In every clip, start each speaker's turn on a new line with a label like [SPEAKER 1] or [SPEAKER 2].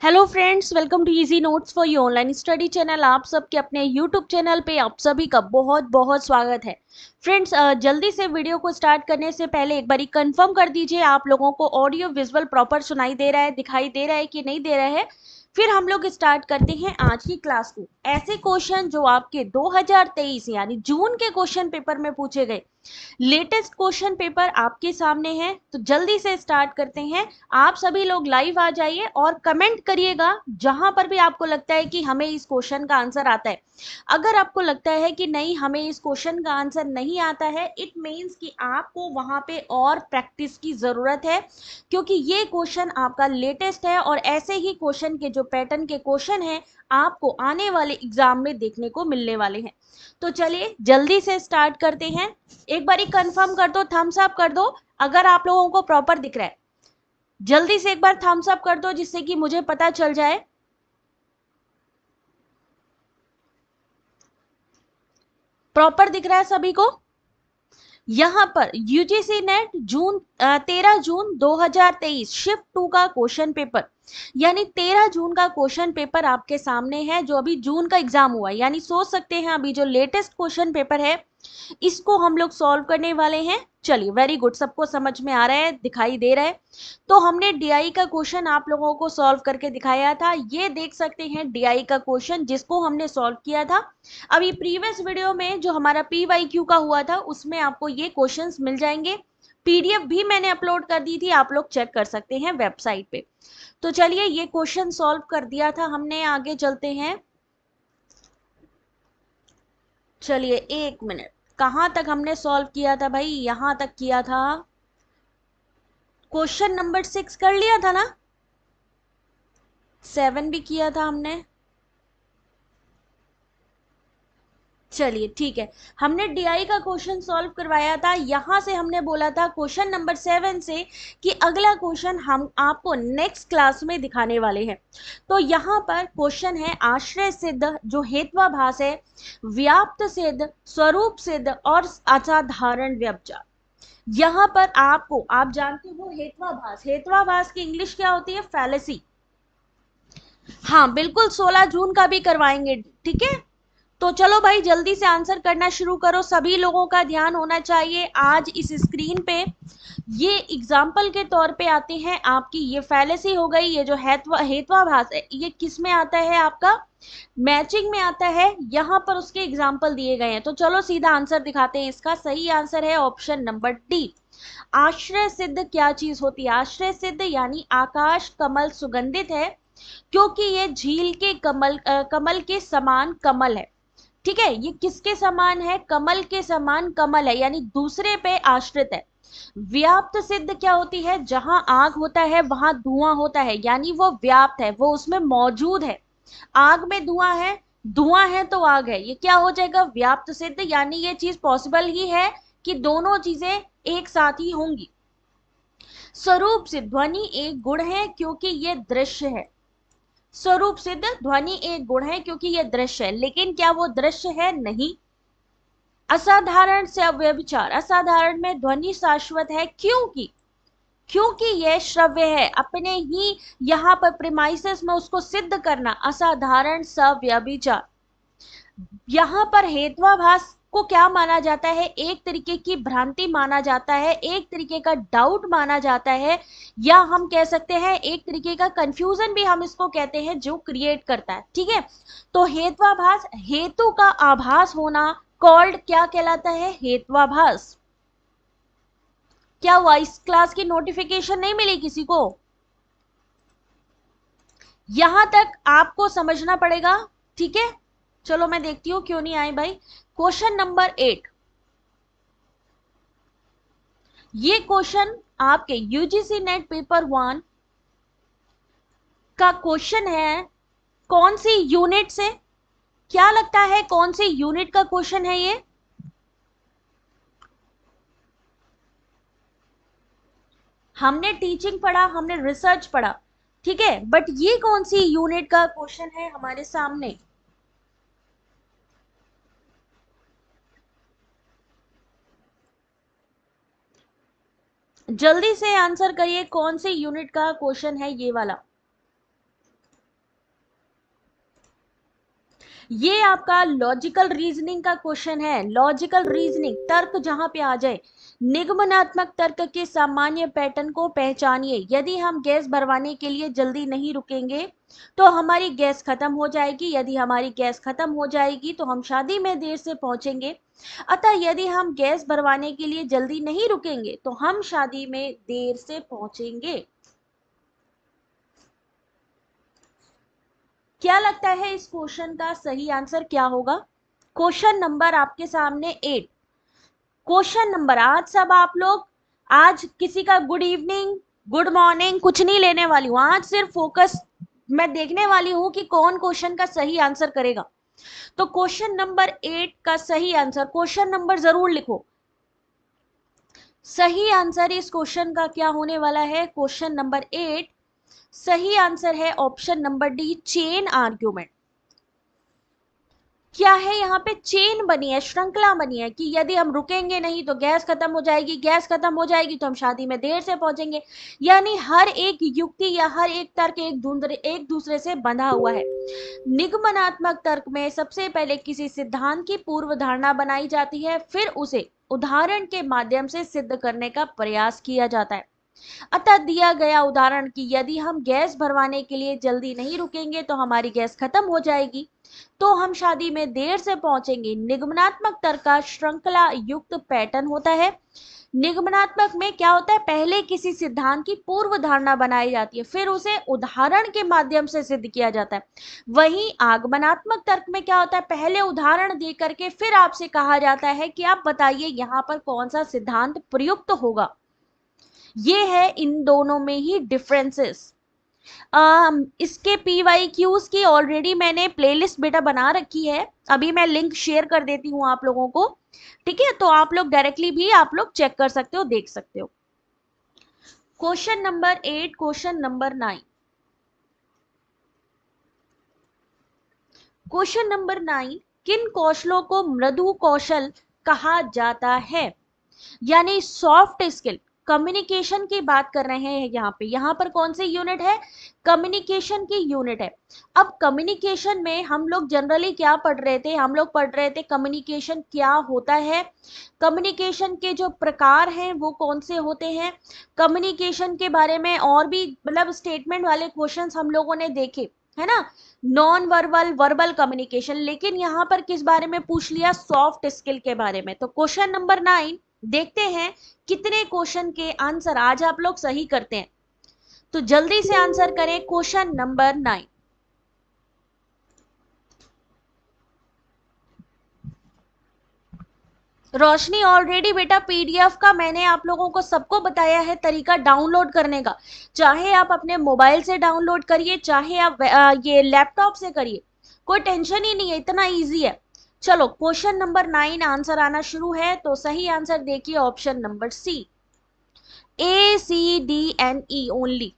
[SPEAKER 1] Hello friends, welcome to Easy notes for you online study channel. आप सबके अपने YouTube channel पे आप सभी का बहुत बहुत स्वागत है। फ्रेंड्स, जल्दी से वीडियो को स्टार्ट करने से पहले एक बारी कंफर्म कर दीजिए आप लोगों को ऑडियो विजुअल प्रॉपर सुनाई दे रहा है, दिखाई दे रहा है कि नहीं दे रहा है। फिर हम लोग स्टार्ट करते हैं आज की क्लास को। ऐसे क्वेश्चन जो आपके 2023 यानी जून के क्वेश्चन पेपर में पूछे गए, लेटेस्ट क्वेश्चन पेपर आपके सामने है, तो जल्दी से स्टार्ट करते हैं। आप सभी लोग लाइव आ जाइए और कमेंट करिएगा जहां पर भी आपको लगता है कि हमें इस क्वेश्चन का आंसर आता है। अगर आपको लगता है कि नहीं, हमें इस क्वेश्चन का आंसर नहीं आता है, इट मीन्स कि आपको वहां पे और प्रैक्टिस की जरूरत है, क्योंकि ये क्वेश्चन आपका लेटेस्ट है और ऐसे ही क्वेश्चन के जो पैटर्न के क्वेश्चन हैं आपको आने वाले एग्जाम में देखने को मिलने वाले हैं। तो चलिए जल्दी से स्टार्ट करते हैं। एक बारी कंफर्म कर दो, थम्स अप कर दो अगर आप लोगों को प्रॉपर दिख रहा है। जल्दी से एक बार थम्स अप कर दो जिससे कि मुझे पता चल जाए। प्रॉपर दिख रहा है सभी को? यहां पर यूजीसी नेट 13 जून 2023 शिफ्ट 2 का क्वेश्चन पेपर, यानी 13 जून का क्वेश्चन पेपर आपके सामने है, जो अभी जून का एग्जाम हुआ है। यानी सोच सकते हैं अभी जो लेटेस्ट क्वेश्चन पेपर है इसको हम लोग सॉल्व करने वाले हैं। चलिए, वेरी गुड, सबको समझ में आ रहा है, दिखाई दे रहा है। तो हमने डीआई का क्वेश्चन आप लोगों को सॉल्व करके दिखाया था। ये देख सकते हैं डीआई का क्वेश्चन जिसको हमने सॉल्व किया था। अभी प्रीवियस वीडियो में जो हमारा पीवाईक्यू का हुआ था उसमें आपको ये क्वेश्चंस मिल जाएंगे। पीडीएफ भी मैंने अपलोड कर दी थी, आप लोग चेक कर सकते हैं वेबसाइट पे। तो चलिए, ये क्वेश्चन सॉल्व कर दिया था हमने, आगे चलते हैं। चलिए एक मिनट, कहां तक हमने सॉल्व किया था भाई? यहां तक किया था। क्वेश्चन नंबर 6 कर लिया था ना? 7 भी किया था हमने। चलिए ठीक है, हमने डीआई का क्वेश्चन सॉल्व करवाया था। यहां से हमने बोला था क्वेश्चन नंबर 7 से कि अगला क्वेश्चन हम आपको नेक्स्ट क्लास में दिखाने वाले हैं। तो यहां पर क्वेश्चन है आश्रय सिद्ध, जो हेत्वाभास है, व्याप्त सिद्ध, स्वरूप सिद्ध और असाधारण व्यवचार। यहां पर आपको, आप जानते हो हेत्वाभास, हेत्वाभास की इंग्लिश क्या होती है? फैलेसी। हाँ बिल्कुल, 16 जून का भी करवाएंगे, ठीक है। तो चलो भाई, जल्दी से आंसर करना शुरू करो। सभी लोगों का ध्यान होना चाहिए आज इस स्क्रीन पे। ये एग्जाम्पल के तौर पे आते हैं आपकी, ये फैलेसी हो गई, ये जो हेत्वाभास है ये किस में आता है? आपका मैचिंग में आता है। यहां पर उसके एग्जाम्पल दिए गए हैं। तो चलो सीधा आंसर दिखाते हैं। इसका सही आंसर है ऑप्शन नंबर डी। आश्रय सिद्ध क्या चीज होती है? आश्रय सिद्ध यानी आकाश कमल सुगंधित है, क्योंकि ये झील के कमल के समान कमल है। ठीक है, ये किसके समान है? कमल के समान कमल है, यानी दूसरे पे आश्रित है। व्याप्त सिद्ध क्या होती है? जहां आग होता है वहां धुआं होता है, यानी वो व्याप्त है, वो उसमें मौजूद है। आग में धुआं है, धुआं है तो आग है, ये क्या हो जाएगा? व्याप्त सिद्ध। यानी ये चीज पॉसिबल ही है कि दोनों चीजें एक साथ ही होंगी। स्वरूप सिद्ध, ध्वनि एक गुण है क्योंकि ये दृश्य है। स्वरूप सिद्ध, ध्वनि एक गुण है क्योंकि यह दृश्य है, लेकिन क्या वो दृश्य है? नहीं। असाधारण से व्यभिचार, असाधारण में ध्वनि शाश्वत है, क्योंकि यह श्रव्य है। अपने ही यहां पर प्रीमाइसेस में उसको सिद्ध करना, असाधारण सव्यभिचार। यहां पर हेत्वाभास को क्या माना जाता है? एक तरीके की भ्रांति माना जाता है, एक तरीके का डाउट माना जाता है, या हम कह सकते हैं एक तरीके का कंफ्यूजन भी हम इसको कहते हैं, जो क्रिएट करता है। ठीक है, तो हेत्वाभास, हेतु का आभास होना, कॉल्ड क्या कहलाता है? हेत्वाभास। क्या हुआ, इस क्लास की नोटिफिकेशन नहीं मिली किसी को? यहां तक आपको समझना पड़ेगा, ठीक है। चलो मैं देखती हूं क्यों नहीं आई भाई। क्वेश्चन नंबर 8, ये क्वेश्चन आपके यूजीसी नेट पेपर 1 का क्वेश्चन है। कौन सी यूनिट से? क्या लगता है कौन सी यूनिट का क्वेश्चन है ये? हमने टीचिंग पढ़ा, हमने रिसर्च पढ़ा, ठीक है, बट ये कौन सी यूनिट का क्वेश्चन है हमारे सामने? जल्दी से आंसर करिए, कौन सी यूनिट का क्वेश्चन है ये वाला? ये आपका लॉजिकल रीजनिंग का क्वेश्चन है। लॉजिकल रीजनिंग, तर्क जहां पे आ जाए। निगमनात्मक तर्क के सामान्य पैटर्न को पहचानिए। यदि हम गैस भरवाने के लिए जल्दी नहीं रुकेंगे तो हमारी गैस खत्म हो जाएगी। यदि हमारी गैस खत्म हो जाएगी तो हम शादी में देर से पहुंचेंगे। अतः यदि हम गैस भरवाने के लिए जल्दी नहीं रुकेंगे तो हम शादी में देर से पहुंचेंगे। क्या लगता है इस क्वेश्चन का सही आंसर क्या होगा? क्वेश्चन नंबर आपके सामने 8। क्वेश्चन नंबर, आज सब आप लोग, आज किसी का गुड इवनिंग गुड मॉर्निंग कुछ नहीं लेने वाली हूं। आज सिर्फ फोकस मैं देखने वाली हूं कि कौन क्वेश्चन का सही आंसर करेगा। तो क्वेश्चन नंबर 8 का सही आंसर, क्वेश्चन नंबर जरूर लिखो। सही आंसर इस क्वेश्चन का क्या होने वाला है? क्वेश्चन नंबर 8 सही आंसर है option number D, chain argument. क्या है यहाँ पे? चेन बनी है, श्रृंखला बनी है कि यदि हम रुकेंगे नहीं तो गैस खत्म हो जाएगी, गैस खत्म हो जाएगी तो हम शादी में देर से पहुंचेंगे। यानी हर एक युक्ति या हर एक तर्क एक दूसरे से बंधा हुआ है। निगमनात्मक तर्क में सबसे पहले किसी सिद्धांत की पूर्व धारणा बनाई जाती है, फिर उसे उदाहरण के माध्यम से सिद्ध करने का प्रयास किया जाता है। अतः दिया गया उदाहरण कि यदि हम गैस भरवाने के लिए जल्दी नहीं रुकेंगे तो हमारी गैस खत्म हो जाएगी, तो हम शादी में देर से पहुंचेंगे। निगमनात्मक तर्क का श्रृंखला युक्त पैटर्न होता है। निगमनात्मक में क्या होता है? पहले किसी सिद्धांत की पूर्व धारणा बनाई जाती है, फिर उसे उदाहरण के माध्यम से सिद्ध किया जाता है। वहीं आगमनात्मक तर्क में क्या होता है? पहले उदाहरण दे करके फिर आपसे कहा जाता है कि आप बताइए यहाँ पर कौन सा सिद्धांत प्रयुक्त होगा। ये है इन दोनों में ही डिफरेंसेस। इसके PYQs की ऑलरेडी मैंने प्लेलिस्ट बेटा बना रखी है, अभी मैं लिंक शेयर कर देती हूँ आप लोगों को, ठीक है? तो आप लोग डायरेक्टली भी आप लोग चेक कर सकते हो, देख सकते हो। Question number 8, question number 9। Question number 9, किन कौशलों को मृदु कौशल कहा जाता है? यानी सॉफ्ट स्किल, कम्युनिकेशन की बात कर रहे हैं यहाँ पर कौन सी यूनिट है? कम्युनिकेशन की यूनिट है। अब कम्युनिकेशन में हम लोग जनरली क्या पढ़ रहे थे? हम लोग पढ़ रहे थे कम्युनिकेशन क्या होता है, कम्युनिकेशन के जो प्रकार हैं वो कौन से होते हैं, कम्युनिकेशन के बारे में और भी मतलब स्टेटमेंट वाले क्वेश्चंस हम लोगों ने देखे, है ना? Non verbal, verbal communication. लेकिन यहाँ पर किस बारे में पूछ लिया? सॉफ्ट स्किल के बारे में। तो क्वेश्चन नंबर 9 देखते हैं कितने क्वेश्चन के आंसर आज आप लोग सही करते हैं। तो जल्दी से आंसर करें क्वेश्चन नंबर 9। रोशनी, ऑलरेडी बेटा PDF का मैंने आप लोगों को सबको बताया है तरीका डाउनलोड करने का। चाहे आप अपने मोबाइल से डाउनलोड करिए, चाहे आप ये लैपटॉप से करिए, कोई टेंशन ही नहीं है, इतना इजी है। चलो क्वेश्चन नंबर 9 आंसर आना शुरू है। तो सही आंसर देखिए option number C, ACDNE only.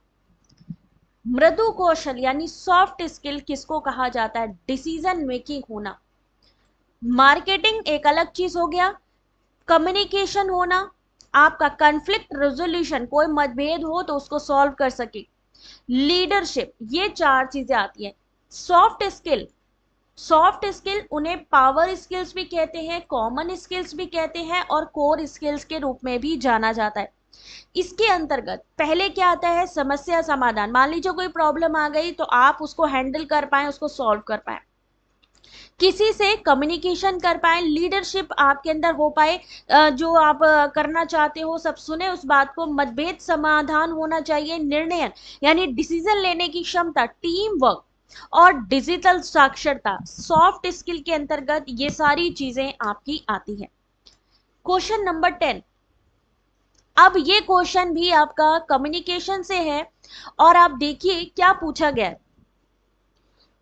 [SPEAKER 1] मृदु कौशल यानी सॉफ्ट स्किल किसको कहा जाता है? डिसीजन मेकिंग होना। मार्केटिंग एक अलग चीज हो गया, कम्युनिकेशन होना, आपका कॉन्फ्लिक्ट रेजोल्यूशन, कोई मतभेद हो तो उसको सॉल्व कर सके, लीडरशिप, ये 4 चीजें आती हैं। सॉफ्ट स्किल, सॉफ्ट स्किल उन्हें पावर स्किल्स भी कहते हैं, कॉमन स्किल्स भी कहते हैं और कोर स्किल्स के रूप में भी जाना जाता है। इसके अंतर्गत पहले क्या आता है? समस्या समाधान। मान लीजिए कोई प्रॉब्लम आ गई तो आप उसको हैंडल कर पाए, उसको सॉल्व कर पाए, किसी से कम्युनिकेशन कर पाए, लीडरशिप आपके अंदर हो पाए, जो आप करना चाहते हो सब सुने उस बात को, मतभेद समाधान होना चाहिए, निर्णय यानी डिसीजन लेने की क्षमता, टीम वर्क और डिजिटल साक्षरता, सॉफ्ट स्किल के अंतर्गत ये सारी चीजें आपकी आती है। Question number 10। अब ये क्वेश्चन भी आपका कम्युनिकेशन से है और आप देखिए क्या पूछा गया है।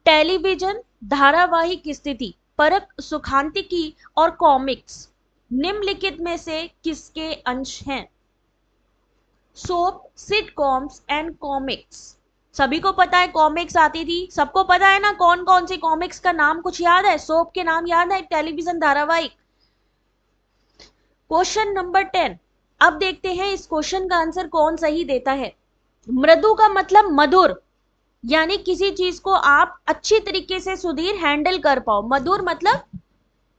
[SPEAKER 1] टेलीविजन, धारावाहिक स्थिति परक, सुखांतिकी और कॉमिक्स निम्नलिखित में से किसके अंश हैं? Soap, sitcoms and comics. सभी को पता है कॉमिक्स आती थी, सबको पता है ना कौन कौन सी कॉमिक्स का नाम कुछ याद है? सोप के नाम याद है, टेलीविजन धारावाहिक। Question number 10। अब देखते हैं इस क्वेश्चन का आंसर कौन सही देता है। मृदु का मतलब मधुर, यानी किसी चीज को आप अच्छी तरीके से सुधीर हैंडल कर पाओ। मधुर मतलब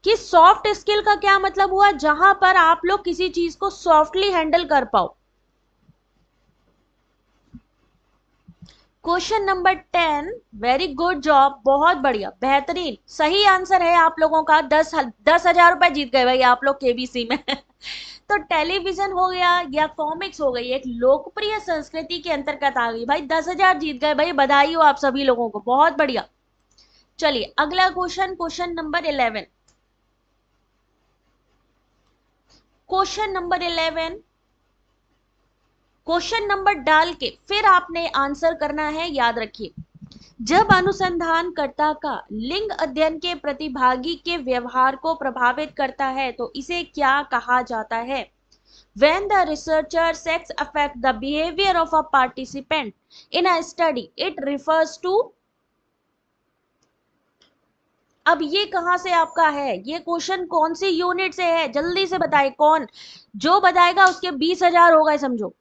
[SPEAKER 1] कि सॉफ्ट स्किल का क्या मतलब हुआ, जहां पर आप लोग किसी चीज को सॉफ्टली हैंडल कर पाओ। Question number 10, very good job, बहुत बढ़िया, बेहतरीन, सही आंसर है आप लोगों का। 10,000 रुपए जीत गए भाई आप लोग केबीसी में। तो टेलीविजन हो गया या कॉमिक्स हो गई, एक लोकप्रिय संस्कृति के अंतर्गत आ गई भाई। 10,000 जीत गए भाई, बधाई हो आप सभी लोगों को, बहुत बढ़िया। चलिए अगला question, question number 11। Question number 11, question number डाल के फिर आपने आंसर करना है, याद रखिए। जब अनुसंधानकर्ता का लिंग अध्ययन के प्रतिभागी के व्यवहार को प्रभावित करता है तो इसे क्या कहा जाता है? When the researcher sex affect the behavior of a participant in a study, it refers to। अब ये कहां से आपका है, ये क्वेश्चन कौन सी यूनिट से है, जल्दी से बताए कौन, जो बताएगा उसके 20,000 हो गए समझो।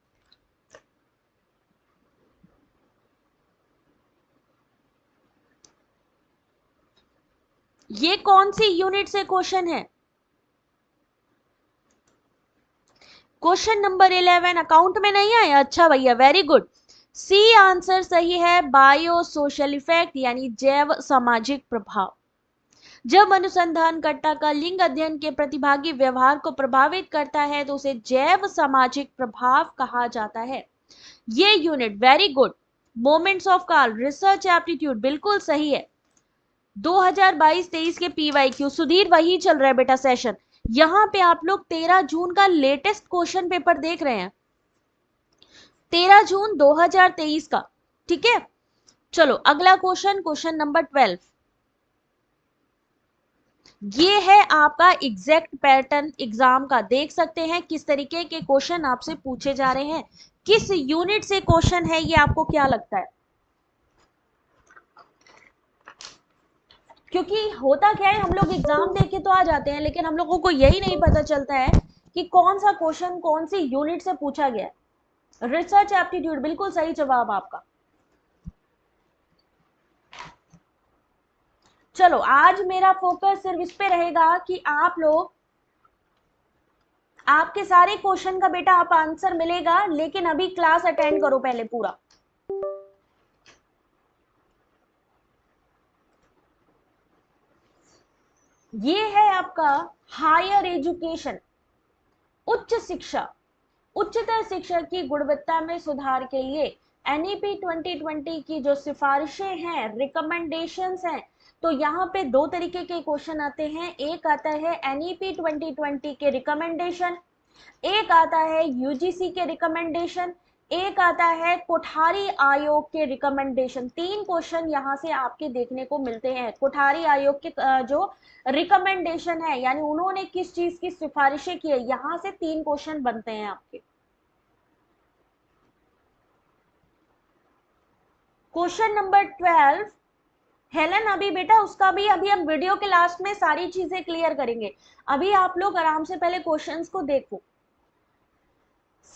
[SPEAKER 1] ये कौन सी यूनिट से क्वेश्चन है? क्वेश्चन नंबर 11 अकाउंट में नहीं आया, अच्छा भैया, वेरी गुड। सी आंसर सही है, बायो सोशल इफेक्ट यानी जैव सामाजिक प्रभाव। जब अनुसंधानकर्ता का लिंग अध्ययन के प्रतिभागी व्यवहार को प्रभावित करता है तो उसे जैव सामाजिक प्रभाव कहा जाता है। ये unit very good. Moments of call, research aptitude, बिल्कुल सही है। 2022-23 के पीवाईक्यू सुधीर वही चल रहा है बेटा सेशन। यहां पे आप लोग 13 जून का लेटेस्ट क्वेश्चन पेपर देख रहे हैं, 13 जून 2023 का, ठीक है। चलो अगला क्वेश्चन, क्वेश्चन नंबर 12। ये है आपका एग्जैक्ट पैटर्न एग्जाम का, देख सकते हैं किस तरीके के क्वेश्चन आपसे पूछे जा रहे हैं। किस यूनिट से क्वेश्चन है ये आपको क्या लगता है? क्योंकि होता क्या है, हम लोग एग्जाम देख के तो आ जाते हैं लेकिन हम लोगों को यही नहीं पता चलता है कि कौन सा क्वेश्चन कौन सी यूनिट से पूछा गया है। रिसर्च एप्टीट्यूड, बिल्कुल सही जवाब आपका। चलो आज मेरा फोकस सिर्फ इस पे रहेगा कि आप लोग, आपके सारे क्वेश्चन का बेटा आप आंसर मिलेगा, लेकिन अभी क्लास अटेंड करो पहले पूरा। ये है आपका हायर एजुकेशन, उच्च शिक्षा, उच्चतर शिक्षा की गुणवत्ता में सुधार के लिए एनईपी 2020 की जो सिफारिशें हैं, रिकमेंडेशंस हैं, तो यहाँ पे दो तरीके के क्वेश्चन आते हैं। एक आता है एनईपी 2020 के रिकमेंडेशन, एक आता है यूजीसी के रिकमेंडेशन, एक आता है कोठारी आयोग के रिकमेंडेशन। तीन क्वेश्चन यहाँ से आपके देखने को मिलते हैं। कोठारी आयोग के जो रिकमेंडेशन है यानी उन्होंने किस चीज की सिफारिशें की है, यहाँ से तीन क्वेश्चन बनते हैं आपके। क्वेश्चन नंबर 12, हेलन, अभी बेटा उसका भी अभी हम वीडियो के लास्ट में सारी चीजें क्लियर करेंगे, अभी आप लोग आराम से पहले क्वेश्चंस को देखो।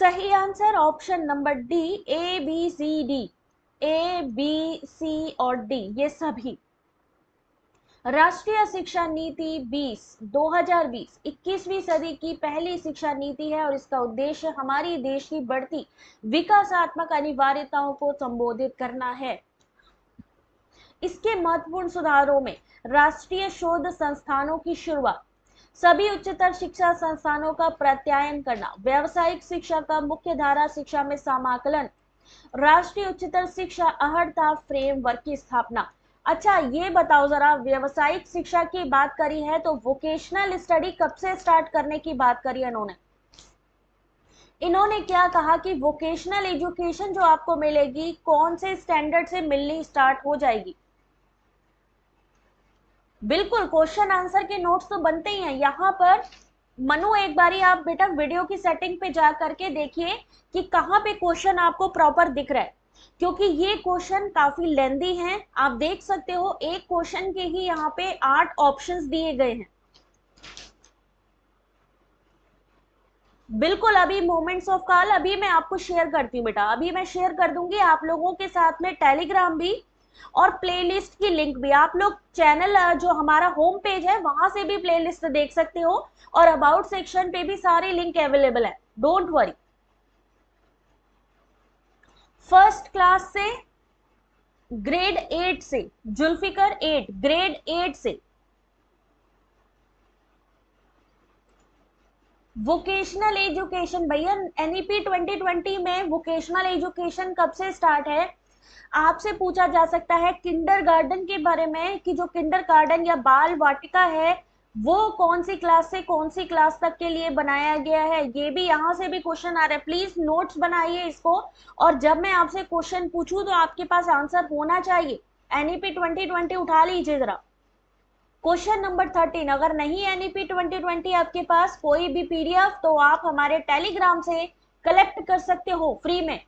[SPEAKER 1] सही answer option number D, A B C D, A B C और डी, ये सभी। राष्ट्रीय शिक्षा नीति 2020 21वीं सदी की पहली शिक्षा नीति है और इसका उद्देश्य हमारी देश की बढ़ती विकासात्मक अनिवार्यताओं को संबोधित करना है। इसके महत्वपूर्ण सुधारों में राष्ट्रीय शोध संस्थानों की शुरुआत, सभी उच्चतर शिक्षा संस्थानों का प्रत्यायन करना, व्यावसायिक शिक्षा का मुख्य धारा शिक्षा में समाकलन, राष्ट्रीय उच्चतर शिक्षा अहर्ता फ्रेमवर्क की स्थापना। अच्छा ये बताओ जरा, व्यावसायिक शिक्षा की बात करी है तो वोकेशनल स्टडी कब से स्टार्ट करने की बात करी है इन्होंने क्या कहा कि वोकेशनल एजुकेशन जो आपको मिलेगी कौन से स्टैंडर्ड से मिलनी स्टार्ट हो जाएगी। बिल्कुल, क्वेश्चन आंसर के नोट्स तो बनते ही हैं यहाँ पर। मनु एक बारी आप बेटा वीडियो की सेटिंग पे जा करके देखिए कि कहाँ पे क्वेश्चन आपको प्रॉपर दिख रहा है, क्योंकि ये क्वेश्चन काफी लेंदी हैं। आप देख सकते हो एक क्वेश्चन के ही यहाँ पे 8 ऑप्शंस दिए गए हैं। बिल्कुल, अभी मोमेंट्स ऑफ कॉल अभी मैं आपको शेयर करती हूँ बेटा, अभी मैं शेयर कर दूंगी आप लोगों के साथ में टेलीग्राम भी और प्लेलिस्ट की लिंक भी। आप लोग चैनल जो हमारा होम पेज है वहां से भी प्लेलिस्ट देख सकते हो और अबाउट सेक्शन पे भी सारी लिंक अवेलेबल है, डोंट वरी। फर्स्ट क्लास से ग्रेड 8 से, जुल्फिकर 8 ग्रेड 8 से वोकेशनल एजुकेशन, भैया एनईपी 2020 में वोकेशनल एजुकेशन कब से स्टार्ट है? आपसे पूछा जा सकता है किंडर गार्डन के बारे में कि जो किंडर गार्डन या बाल वाटिका है वो कौन सी क्लास से कौन सी क्लास तक के लिए बनाया गया है, ये भी यहां से भी क्वेश्चन आ रहा है। प्लीज नोट्स बनाइए इसको, और जब मैं आपसे क्वेश्चन पूछूं तो आपके पास आंसर होना चाहिए। एनईपी 2020 उठा लीजिए जरा। क्वेश्चन नंबर 13, अगर नहीं एनईपी 2020 आपके पास कोई भी पीडीएफ तो आप हमारे टेलीग्राम से कलेक्ट कर सकते हो फ्री में।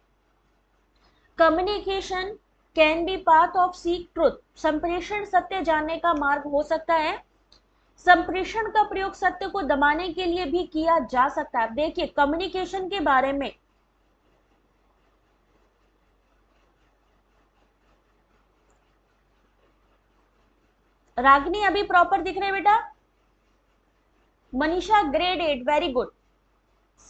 [SPEAKER 1] Communication can be path of seek truth, संप्रेषण सत्य जानने का मार्ग हो सकता है। संप्रेषण का प्रयोग सत्य को दबाने के लिए भी किया जा सकता है। देखिए कम्युनिकेशन के बारे में रागनी अभी प्रॉपर दिख रहे बेटा? Manisha grade 8 very good.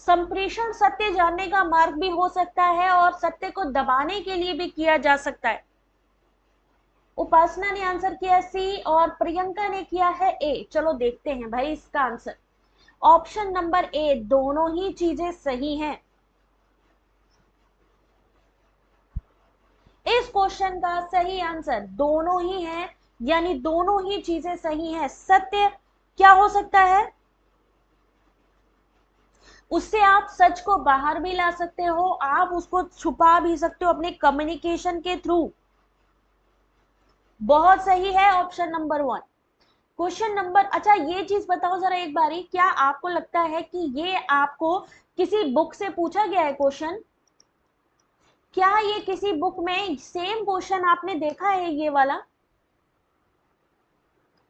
[SPEAKER 1] संप्रेषण सत्य जानने का मार्ग भी हो सकता है और सत्य को दबाने के लिए भी किया जा सकता है। उपासना ने आंसर किया सी और प्रियंका ने किया है ए। चलो देखते हैं भाई इसका आंसर। ऑप्शन नंबर ए, दोनों ही चीजें सही हैं। इस क्वेश्चन का सही आंसर दोनों ही है, यानी दोनों ही चीजें सही हैं। सत्य क्या हो सकता है? उससे आप सच को बाहर भी ला सकते हो, आप उसको छुपा भी सकते हो अपने कम्युनिकेशन के थ्रू। बहुत सही है ऑप्शन नंबर 1। क्वेश्चन नंबर, अच्छा ये चीज बताओ जरा एक बारी, क्या आपको लगता है कि ये आपको किसी बुक से पूछा गया है क्वेश्चन? क्या ये किसी बुक में सेम क्वेश्चन आपने देखा है ये वाला?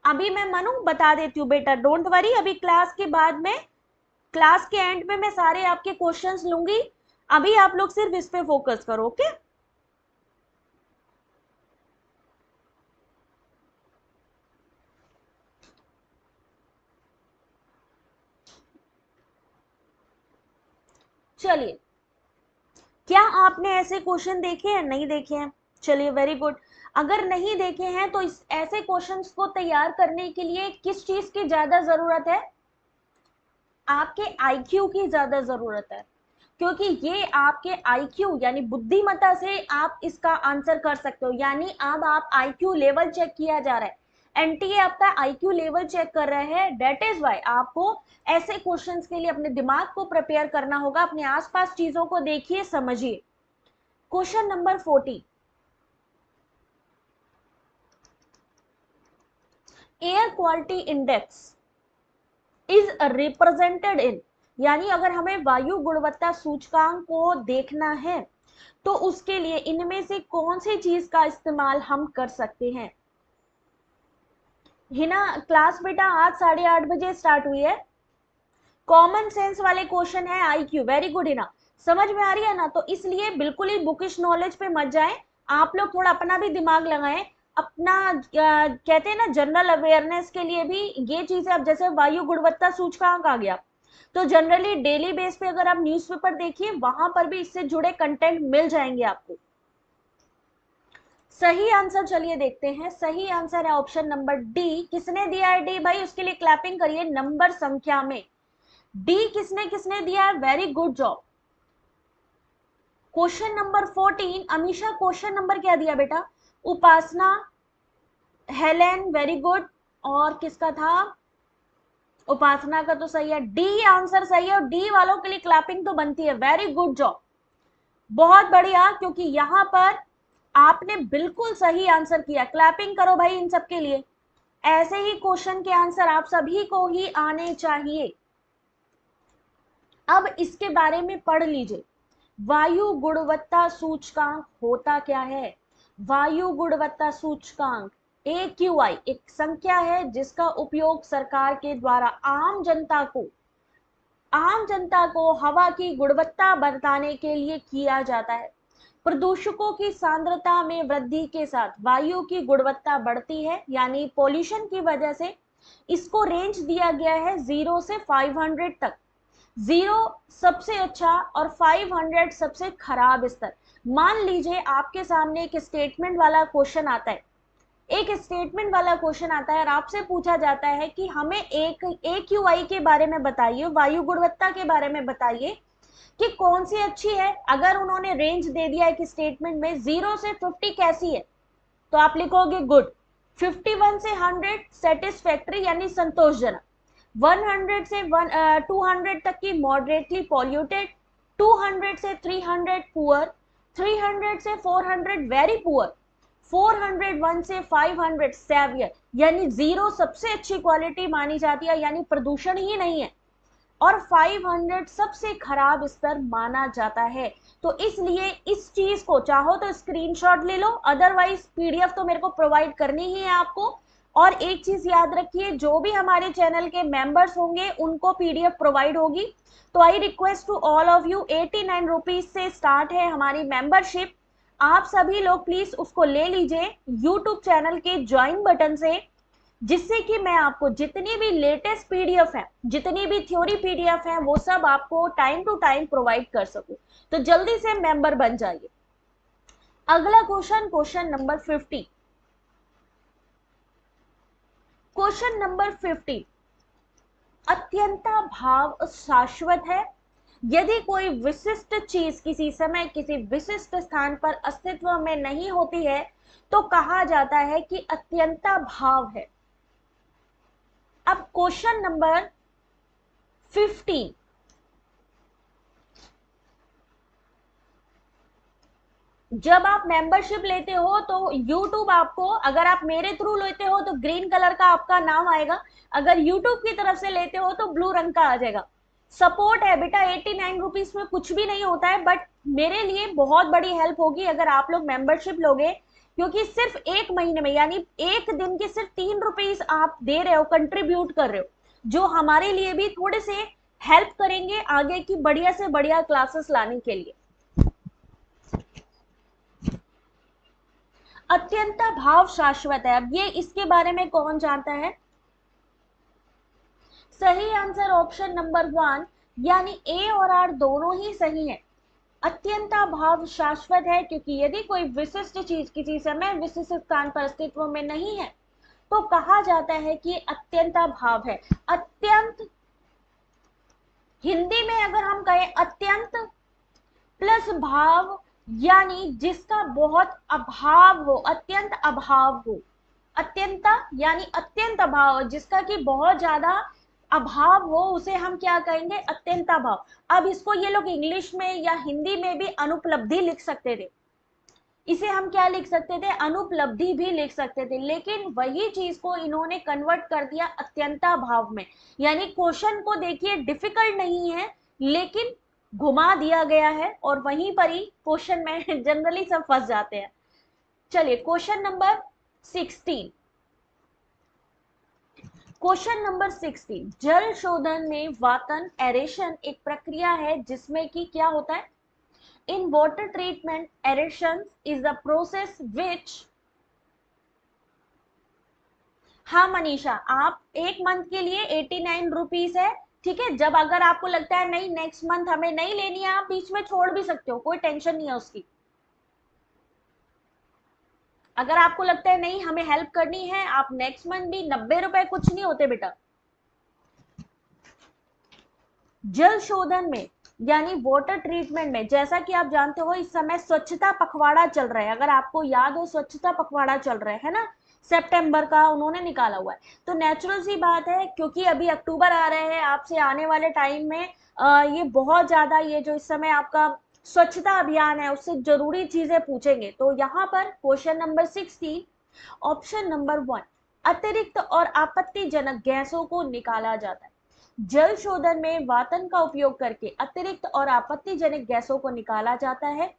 [SPEAKER 1] अभी मैं मनु बता देती हूँ बेटा, डोंट वरी, अभी क्लास के बाद में, क्लास के एंड में मैं सारे आपके क्वेश्चंस लूंगी। अभी आप लोग सिर्फ इस पे फोकस करो, ओके? चलिए, क्या आपने ऐसे क्वेश्चन देखे हैं? नहीं देखे हैं? चलिए वेरी गुड। अगर नहीं देखे हैं तो इस ऐसे क्वेश्चंस को तैयार करने के लिए किस चीज की ज्यादा जरूरत है? आपके आईक्यू की ज्यादा जरूरत है, क्योंकि ये आपके आईक्यू यानी बुद्धिमत्ता से आप इसका आंसर कर सकते हो। यानी अब आप आईक्यू लेवल चेक किया जा रहा है, एनटीए आपका आईक्यू लेवल चेक कर रहे हैं। दैट इज वाई आपको ऐसे क्वेश्चंस के लिए अपने दिमाग को प्रिपेयर करना होगा। अपने आसपास चीजों को देखिए, समझिए। Question number 40, air quality index is represented in, यानी अगर हमें वायु गुणवत्ता सूचकांक को देखना है तो उसके लिए इनमें से कौन सी चीज का इस्तेमाल हम कर सकते हैं? हिना क्लास बेटा आज 8:30 बजे स्टार्ट हुई है। कॉमन सेंस वाले क्वेश्चन है, आईक्यू। वेरी गुड हिना, समझ में आ रही है ना? तो इसलिए बिल्कुल ही बुकिश नॉलेज पे मत जाएं, आप लोग थोड़ा अपना भी दिमाग लगाएं। अपना कहते हैं ना जनरल अवेयरनेस के लिए भी ये चीजें, अब जैसे वायु गुणवत्ता सूचकांक आ गया तो जनरली डेली बेस पे अगर आप न्यूज़पेपर देखिए वहां पर भी इससे जुड़े कंटेंट मिल जाएंगे आपको। सही आंसर चलिए देखते हैं। सही आंसर है ऑप्शन नंबर डी। किसने दिया है डी भाई? उसके लिए क्लैपिंग करिए नंबर संख्या में। डी किसने किसने दिया है? Very good job. Question number 14, Amisha question number क्या दिया बेटा? उपासना, हेलेन वेरी गुड, और किसका था? उपासना का तो सही है, डी आंसर सही है, और डी वालों के लिए क्लैपिंग तो बनती है। वेरी गुड जॉब, बहुत बढ़िया, क्योंकि यहां पर आपने बिल्कुल सही आंसर किया। क्लैपिंग करो भाई इन सब के लिए। ऐसे ही क्वेश्चन के आंसर आप सभी को ही आने चाहिए। अब इसके बारे में पढ़ लीजिए, वायु गुणवत्ता सूचकांक होता क्या है? वायु गुणवत्ता सूचकांक AQI एक संख्या है जिसका उपयोग सरकार के द्वारा आम जनता को आम जनता को हवा की गुणवत्ता बढ़ाने के लिए किया जाता है। प्रदूषकों की सांद्रता में वृद्धि के साथ वायु की गुणवत्ता बढ़ती है, यानी पॉल्यूशन की वजह से। इसको रेंज दिया गया है 0 से 500 तक। 0 सबसे अच्छा और 500 सबसे खराब स्तर। मान लीजिए आपके सामने एक स्टेटमेंट वाला क्वेश्चन आता है, एक स्टेटमेंट वाला क्वेश्चन आता है और आपसे पूछा जाता है कि हमें एक AQI के बारे में बताइए, वायु गुणवत्ता के बारे में बताइए कि कौन सी अच्छी है। अगर उन्होंने रेंज दे दिया एक स्टेटमेंट में 0 से 50 कैसी है, तो आप लिखोगे गुड। 51 से 100 सेटिस्फैक्ट्री यानी संतोषजनक। 100 से 200 तक की मॉडरेटली पॉल्यूटेड। 200 से 300 पुअर। 300 से 400 वेरी पुअर। 401 से 500 सेवियर, यानी 0 सबसे अच्छी क्वालिटी मानी जाती है, यानी प्रदूषण ही नहीं है, और 500 सबसे खराब स्तर माना जाता है। तो इसलिए इस चीज को चाहो तो स्क्रीनशॉट ले लो, अदरवाइज PDF तो मेरे को प्रोवाइड करनी ही है आपको। और एक चीज याद रखिए, जो भी हमारे चैनल के मेंबर्स होंगे उनको PDF प्रोवाइड होगी। तो I request to all of you, 89 rupees से स्टार्ट है हमारी मेंबरशिप। आप सभी लोग प्लीज उसको ले लीजिए यूट्यूब चैनल के ज्वाइन बटन से, जिससे कि मैं आपको जितनी भी लेटेस्ट PDF है, जितनी भी थ्योरी PDF है, वो सब आपको टाइम टू टाइम प्रोवाइड कर सकूं। तो जल्दी से मेंबर बन जाइए। अगला question, question number 50। Question number 50, अत्यंता भाव शाश्वत है। यदि कोई विशिष्ट चीज किसी समय किसी विशिष्ट स्थान पर अस्तित्व में नहीं होती है, तो कहा जाता है कि अत्यंता भाव है। अब क्वेश्चन नंबर 15, जब आप मेंबरशिप लेते हो तो YouTube आपको, अगर आप मेरे थ्रू लेते हो तो ग्रीन कलर का आपका नाम आएगा, अगर YouTube की तरफ से लेते हो तो ब्लू रंग का आ जाएगा। सपोर्ट है बेटा, 89 रुपीज में कुछ भी नहीं होता है, बट मेरे लिए बहुत बड़ी हेल्प होगी अगर आप लोग मेंबरशिप लोगे, क्योंकि सिर्फ एक महीने में, यानी एक दिन के सिर्फ 3 रुपीज आप दे रहे हो, कंट्रीब्यूट कर रहे हो, जो हमारे लिए भी थोड़े से हेल्प करेंगे आगे की बढ़िया से बढ़िया क्लासेस लाने के लिए। अत्यंता भाव शाश्वत है। अब ये इसके बारे में कौन जानता है? सही आंसर ऑप्शन नंबर 1, यानी A और R दोनों ही सही है। अत्यंता भाव शाश्वत है क्योंकि यदि कोई विशिष्ट चीज किसी समय विशिष्ट स्थान पर अस्तित्व में नहीं है, तो कहा जाता है कि अत्यंता भाव है। अत्यंत, हिंदी में अगर हम कहें अत्यंत प्लस भाव, यानी जिसका बहुत अभाव हो, अत्यंत अभाव हो। अत्यंता यानी अत्यंत अभाव, जिसका कि बहुत ज्यादा अभाव हो, उसे हम क्या कहेंगे? अत्यंत अभाव। अब इसको ये लोग इंग्लिश में या हिंदी में भी अनुपलब्धि लिख सकते थे, इसे हम क्या लिख सकते थे? अनुपलब्धि भी लिख सकते थे, लेकिन वही चीज को इन्होंने कन्वर्ट कर दिया अत्यंता भाव में। यानी क्वेश्चन को देखिए डिफिकल्ट नहीं है, लेकिन घुमा दिया गया है, और वहीं पर ही क्वेश्चन में जनरली सब फंस जाते हैं। चलिए क्वेश्चन नंबर 16। क्वेश्चन नंबर 16, जल शोधन में वातन एरेशन एक प्रक्रिया है जिसमें कि क्या होता है? In water treatment, aeration is the process which, हाँ मनीषा, आप एक मंथ के लिए 89 रुपीज है, ठीक है। जब अगर आपको लगता है नहीं नेक्स्ट मंथ हमें नहीं लेनी है, आप बीच में छोड़ भी सकते हो, कोई टेंशन नहीं है उसकी। अगर आपको लगता है नहीं हमें हेल्प करनी है, आप नेक्स्ट मंथ भी, 90 रुपए कुछ नहीं होते बेटा। जल शोधन में यानी वाटर ट्रीटमेंट में, जैसा कि आप जानते हो इस समय स्वच्छता पखवाड़ा चल रहा है, अगर आपको याद हो स्वच्छता पखवाड़ा चल रहा है ना, सितंबर का उन्होंने निकाला हुआ है। तो नेचुरल सी बात है, क्योंकि अभी अक्टूबर आ रहे हैं, आपसे आने वाले टाइम में ये बहुत ज्यादा, ये जो इस समय आपका स्वच्छता अभियान है उससे जरूरी चीजें पूछेंगे। तो यहाँ पर क्वेश्चन नंबर 16 ऑप्शन नंबर 1, अतिरिक्त और आपत्तिजनक गैसों को निकाला जाता है। जल शोधन में वातन का उपयोग करके अतिरिक्त और आपत्तिजनक गैसों को निकाला जाता है।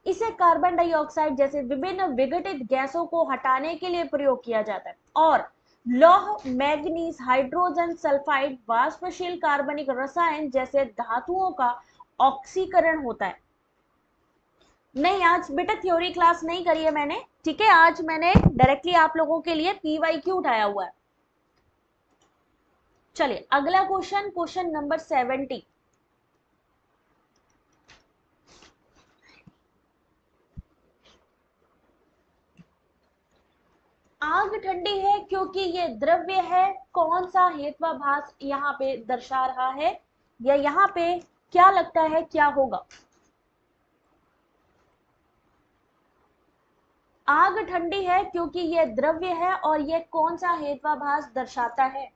[SPEAKER 1] इसे कार्बन डाइऑक्साइड जैसे विभिन्न विघटित गैसों को हटाने के लिए प्रयोग किया जाता है। और लौह, मैग्नीज, हाइड्रोजन सल्फाइड, वाष्पशील कार्बनिक रसायन जैसे धातुओं का ऑक्सीकरण होता है। नहीं, आज बेटा थ्योरी क्लास नहीं करी है मैंने, ठीक है, आज मैंने डायरेक्टली आप लोगों के लिए पीवाईक्यू उठाया हुआ है। चलिए अगला क्वेश्चन, क्वेश्चन नंबर 70। आग ठंडी है क्योंकि ये द्रव्य है, कौन सा हेत्वाभास यहाँ पे दर्शा रहा है, या यहाँ पे क्या लगता है क्या होगा? आग ठंडी है क्योंकि ये द्रव्य है और ये कौन सा हेत्वाभास दर्शाता है?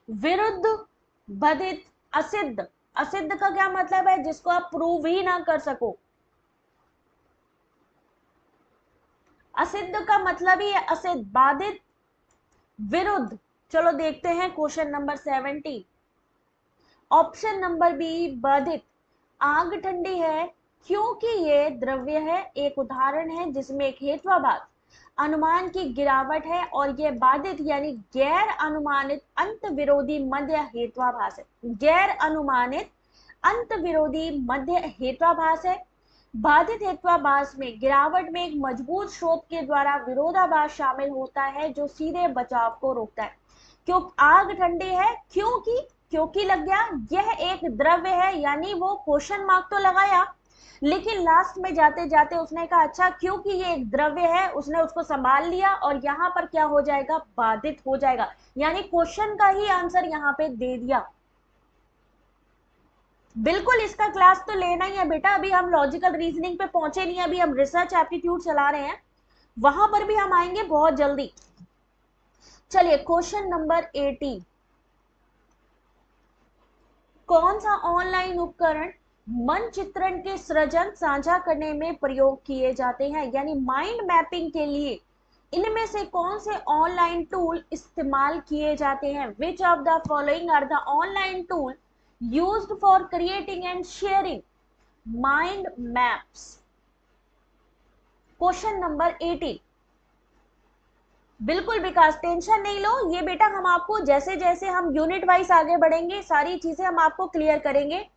[SPEAKER 1] विरुद्ध, बाधित, असिद्ध। असिद्ध का क्या मतलब है? जिसको आप प्रूव ही ना कर सको। असिद्ध का मतलब ही है असिद्ध, बाधित, विरुद्ध। चलो देखते हैं question number 70। Option number B बाधित। आग ठंडी है क्योंकि ये द्रव्य है, एक उदाहरण है जिसमें एक हेत्वाभास अनुमान की गिरावट है, और ये बाधित यानी गैर अनुमानित अंत विरोधी मध्य हेत्वाभास है। गैर अनुमानित अंत विरोधी मध्य हेत्वाभास है। बाधित हेत्वाभास में गिरावट में एक मजबूत स्रोत के द्वारा विरोधाभास शामिल होता है जो सीधे बचाव को रोकता है। क्यों आग ठंडी है? क्योंकि लग गया, यह एक द्रव्य है, यानी वो क्वेश्चन मार्क तो लगाया, लेकिन लास्ट में जाते जाते उसने कहा अच्छा क्योंकि ये एक द्रव्य है, उसने उसको संभाल लिया, और यहाँ पर क्या हो जाएगा? बाधित हो जाएगा, यानी क्वेश्चन का ही आंसर यहाँ पे दे दिया। बिल्कुल, इसका क्लास तो लेना ही है बेटा, अभी हम लॉजिकल रीजनिंग पे पहुंचे नहीं, अभी हम रिसर्च एप्टीट्यूड चला रहे हैं, वहां पर भी हम आएंगे बहुत जल्दी। चलिए क्वेश्चन नंबर 80। कौन सा ऑनलाइन उपकरण मन चित्रण के सृजन साझा करने में प्रयोग किए जाते हैं, यानी माइंड मैपिंग के लिए इनमें से कौन से ऑनलाइन टूल इस्तेमाल किए जाते हैं? Which of the following are the online tool used for creating and sharing mind maps? Question number 80। बिल्कुल विकास, टेंशन नहीं लो, ये बेटा हम आपको जैसे जैसे हम यूनिट वाइज आगे बढ़ेंगे सारी चीजें हम आपको क्लियर करेंगे।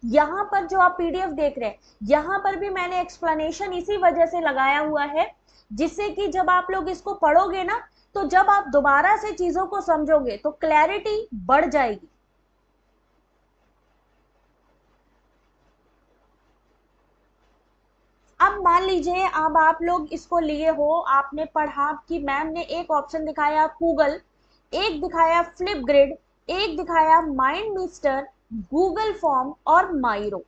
[SPEAKER 1] यहाँ पर जो आप पीडीएफ देख रहे हैं, यहाँ पर भी मैंने एक्सप्लेनेशन इसी वजह से लगाया हुआ है, जिससे कि जब आप लोग इसको पढ़ोगे ना, तो जब आप दोबारा से चीजों को समझोगे तो क्लैरिटी बढ़ जाएगी। अब मान लीजिए अब आप लोग इसको लिए हो, आपने पढ़ा कि मैम ने एक ऑप्शन दिखाया गूगल, एक दिखाया फ्लिपग्रिड, एक दिखाया माइंड मिस्टर, गूगल फॉर्म और माइरो।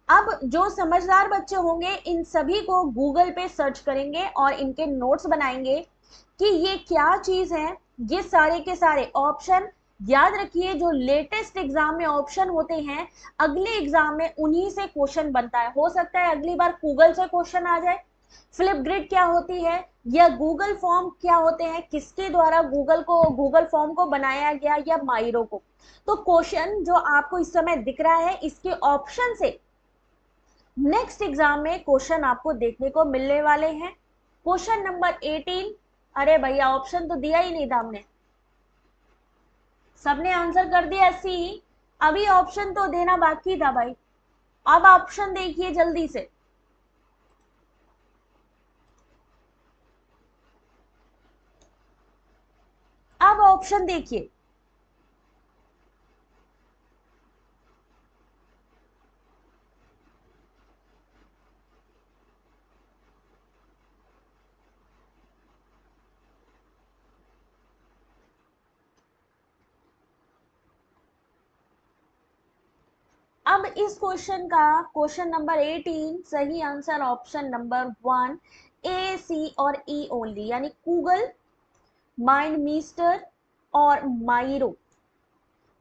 [SPEAKER 1] अब जो समझदार बच्चे होंगे इन सभी को गूगल पे सर्च करेंगे और इनके नोट्स बनाएंगे कि ये क्या चीज है। ये सारे के सारे ऑप्शन याद रखिए, जो लेटेस्ट एग्जाम में ऑप्शन होते हैं अगले एग्जाम में उन्हीं से क्वेश्चन बनता है। हो सकता है अगली बार गूगल से क्वेश्चन आ जाए, फ्लिपग्रिड क्या होती है या गूगल फॉर्म क्या होते हैं, किसके द्वारा गूगल फॉर्म को बनाया गया, या माइरो को। तो क्वेश्चन जो आपको इस समय दिख रहा है इसके ऑप्शन से नेक्स्ट एग्जाम में क्वेश्चन आपको देखने को मिलने वाले हैं। Question number 18। अरे भैया ऑप्शन तो दिया ही नहीं था हमने, सबने आंसर कर दिया सी, अभी ऑप्शन तो देना बाकी था भाई। अब ऑप्शन देखिए जल्दी से। अब ऑप्शन देखिए, अब इस क्वेश्चन का क्वेश्चन नंबर 18 सही आंसर ऑप्शन नंबर 1 ए, सी और ई ओनली, यानी गूगल, माइंड मिस्टर और माइरो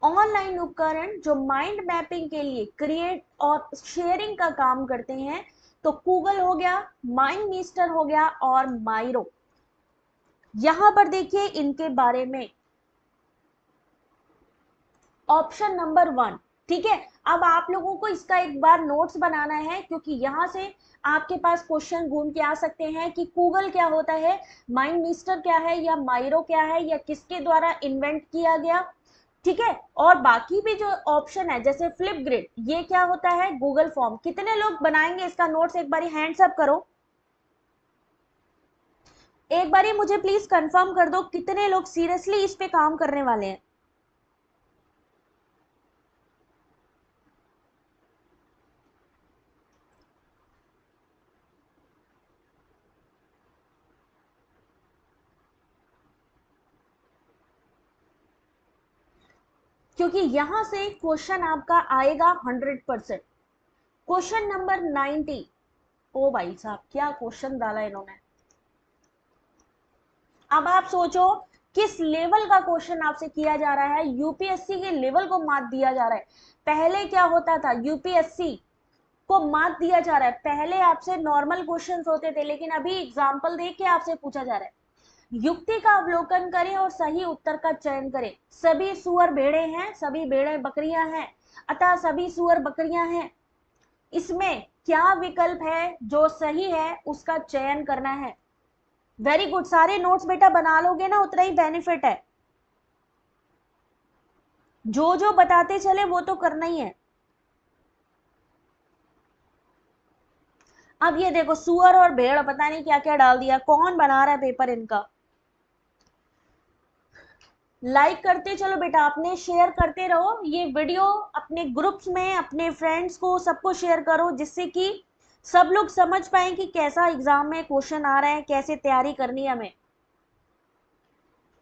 [SPEAKER 1] ऑनलाइन उपकरण जो माइंड मैपिंग के लिए क्रिएट और शेयरिंग का काम करते हैं। तो गूगल हो गया, माइंड मिस्टर हो गया और माइरो। यहां पर देखिए इनके बारे में ऑप्शन नंबर 1, ठीक है, अब आप लोगों को इसका एक बार नोट्स बनाना है, क्योंकि यहाँ से आपके पास क्वेश्चन घूम के आ सकते हैं कि गूगल क्या होता है, माइंड मिस्टर क्या है, या माइरो क्या है, या किसके द्वारा इन्वेंट किया गया। ठीक है, और बाकी भी जो ऑप्शन है जैसे फ्लिप ग्रिड, ये क्या होता है, गूगल फॉर्म। कितने लोग बनाएंगे इसका नोट्स, एक बारी हैंड्स अप करो, एक बारी मुझे प्लीज कंफर्म कर दो कितने लोग सीरियसली इस पे काम करने वाले हैं। क्योंकि यहां से क्वेश्चन आपका आएगा 100%। क्वेश्चन नंबर 90, ओ भाई साहब क्या क्वेश्चन डाला इन्होंने। अब आप सोचो किस लेवल का क्वेश्चन आपसे किया जा रहा है, यूपीएससी के लेवल को मात दिया जा रहा है। पहले क्या होता था, यूपीएससी को मात दिया जा रहा है, पहले आपसे नॉर्मल क्वेश्चंस होते थे, लेकिन अभी एग्जांपल देख के आपसे पूछा जा रहा है। युक्ति का अवलोकन करें और सही उत्तर का चयन करें। सभी सुअर भेड़े हैं, सभी भेड़े बकरियां हैं, अतः सभी सुअर बकरियां हैं। इसमें क्या विकल्प है जो सही है, उसका चयन करना है। वेरी गुड, सारे नोट्स बेटा बना लोगे ना, उतना ही बेनिफिट है। जो जो बताते चले वो तो करना ही है। अब ये देखो सुअर और भेड़, पता नहीं क्या क्या डाल दिया, कौन बना रहा है पेपर इनका। लाइक करते चलो बेटा, अपने शेयर करते रहो ये वीडियो, अपने ग्रुप्स में अपने फ्रेंड्स को सबको शेयर करो, जिससे कि सब लोग समझ पाए कि कैसा एग्जाम में क्वेश्चन आ रहा है, कैसे तैयारी करनी है हमें।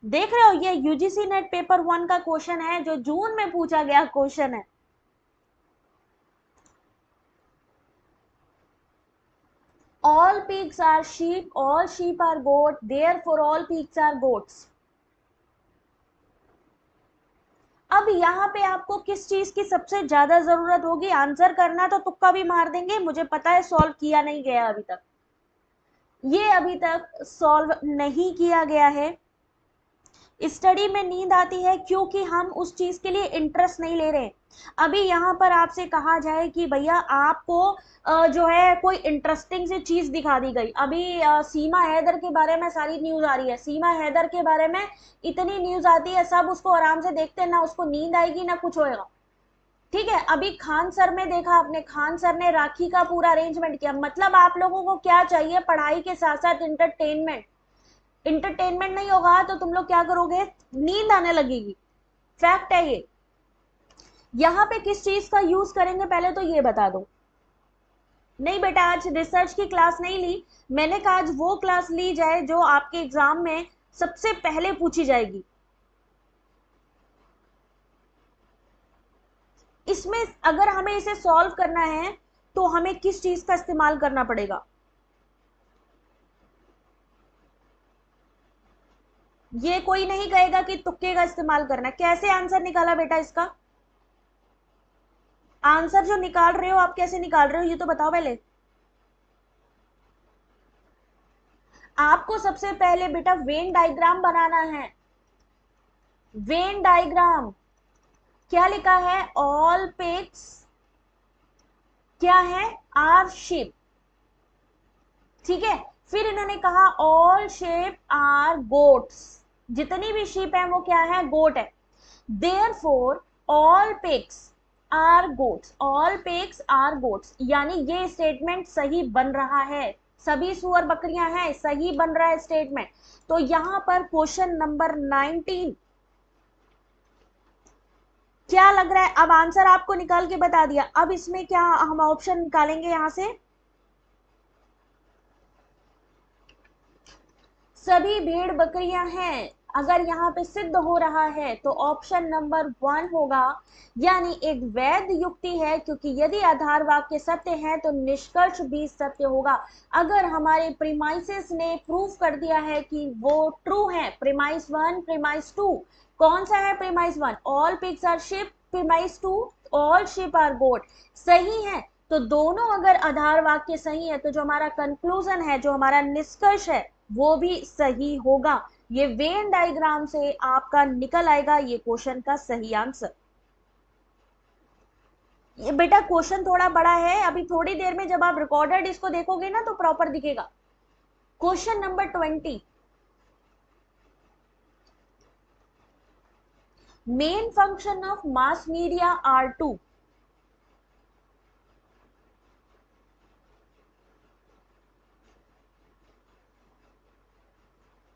[SPEAKER 1] देख रहे हो ये यूजीसी नेट पेपर 1 का क्वेश्चन है, जो जून में पूछा गया क्वेश्चन है। All pigs are sheep, all sheep are goat, therefore all pigs are goats. अब यहाँ पे आपको किस चीज की सबसे ज्यादा जरूरत होगी, आंसर करना तो तुक्का भी मार देंगे, मुझे पता है सॉल्व किया नहीं गया अभी तक, ये अभी तक सॉल्व नहीं किया गया है। स्टडी में नींद आती है क्योंकि हम उस चीज के लिए इंटरेस्ट नहीं ले रहे। अभी यहाँ पर आपसे कहा जाए कि भैया आपको जो है कोई इंटरेस्टिंग सी चीज दिखा दी गई, अभी सीमा हैदर के बारे में सारी न्यूज आ रही है, सीमा हैदर के बारे में इतनी न्यूज आती है, सब उसको आराम से देखते हैं, ना उसको नींद आएगी ना कुछ होएगा। ठीक है, अभी खान सर में देखा आपने, खान सर ने राखी का पूरा अरेंजमेंट किया। मतलब आप लोगों को क्या चाहिए, पढ़ाई के साथ साथ इंटरटेनमेंट। इंटरटेनमेंट नहीं होगा तो तुम लोग क्या करोगे, नींद आने लगेगी, फैक्ट है ये। यहां पे किस चीज का यूज करेंगे पहले तो ये बता दो। नहीं बेटा आज रिसर्च की क्लास नहीं ली, मैंने कहा आज वो क्लास ली जाए जो आपके एग्जाम में सबसे पहले पूछी जाएगी। इसमें अगर हमें इसे सॉल्व करना है तो हमें किस चीज का इस्तेमाल करना पड़ेगा, ये कोई नहीं कहेगा कि तुक्के का इस्तेमाल करना है। कैसे आंसर निकाला बेटा इसका, आंसर जो निकाल रहे हो आप कैसे निकाल रहे हो ये तो बताओ पहले। आपको सबसे पहले बेटा वेन डायग्राम बनाना है। वेन डायग्राम क्या लिखा है, ऑल पिग्स क्या है, आर शिप। ठीक है, फिर इन्होंने कहा ऑल शेप आर गोट्स, जितनी भी शिप है वो क्या है, गोट है। Therefore all pigs are goats, all pigs are goats, यानी ये स्टेटमेंट सही बन रहा है, सभी सुअर बकरियां हैं, सही बन रहा है स्टेटमेंट। तो यहां पर क्वेश्चन नंबर 19 क्या लग रहा है, अब आंसर आपको निकाल के बता दिया। अब इसमें क्या हम ऑप्शन निकालेंगे यहां से, सभी भेड़ बकरियां हैं, अगर यहाँ पे सिद्ध हो रहा है तो ऑप्शन नंबर 1 होगा, यानी एक वैध युक्ति है, क्योंकि यदि आधार वाक्य सत्य है तो निष्कर्ष भी सत्य होगा। अगर हमारे प्रीमाइसेस ने प्रूफ कर दिया है कि वो ट्रू है, प्रीमाइस 1 प्रीमाइस 2, कौन सा है premise 1, all pigs are sheep, premise 2 all sheep are goat, सही है। तो दोनों अगर आधार वाक्य सही है तो जो हमारा कंक्लूजन है, जो हमारा निष्कर्ष है, वो भी सही होगा। ये वेन डायग्राम से आपका निकल आएगा ये क्वेश्चन का सही आंसर। ये बेटा क्वेश्चन थोड़ा बड़ा है, अभी थोड़ी देर में जब आप रिकॉर्डेड इसको देखोगे ना तो प्रॉपर दिखेगा। Question number 20, main function of mass media are to.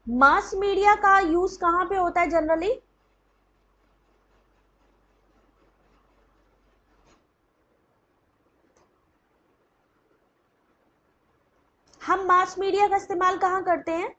[SPEAKER 1] Mass media का यूज कहां पे होता है जनरली? हम मास मीडिया का इस्तेमाल कहां करते हैं?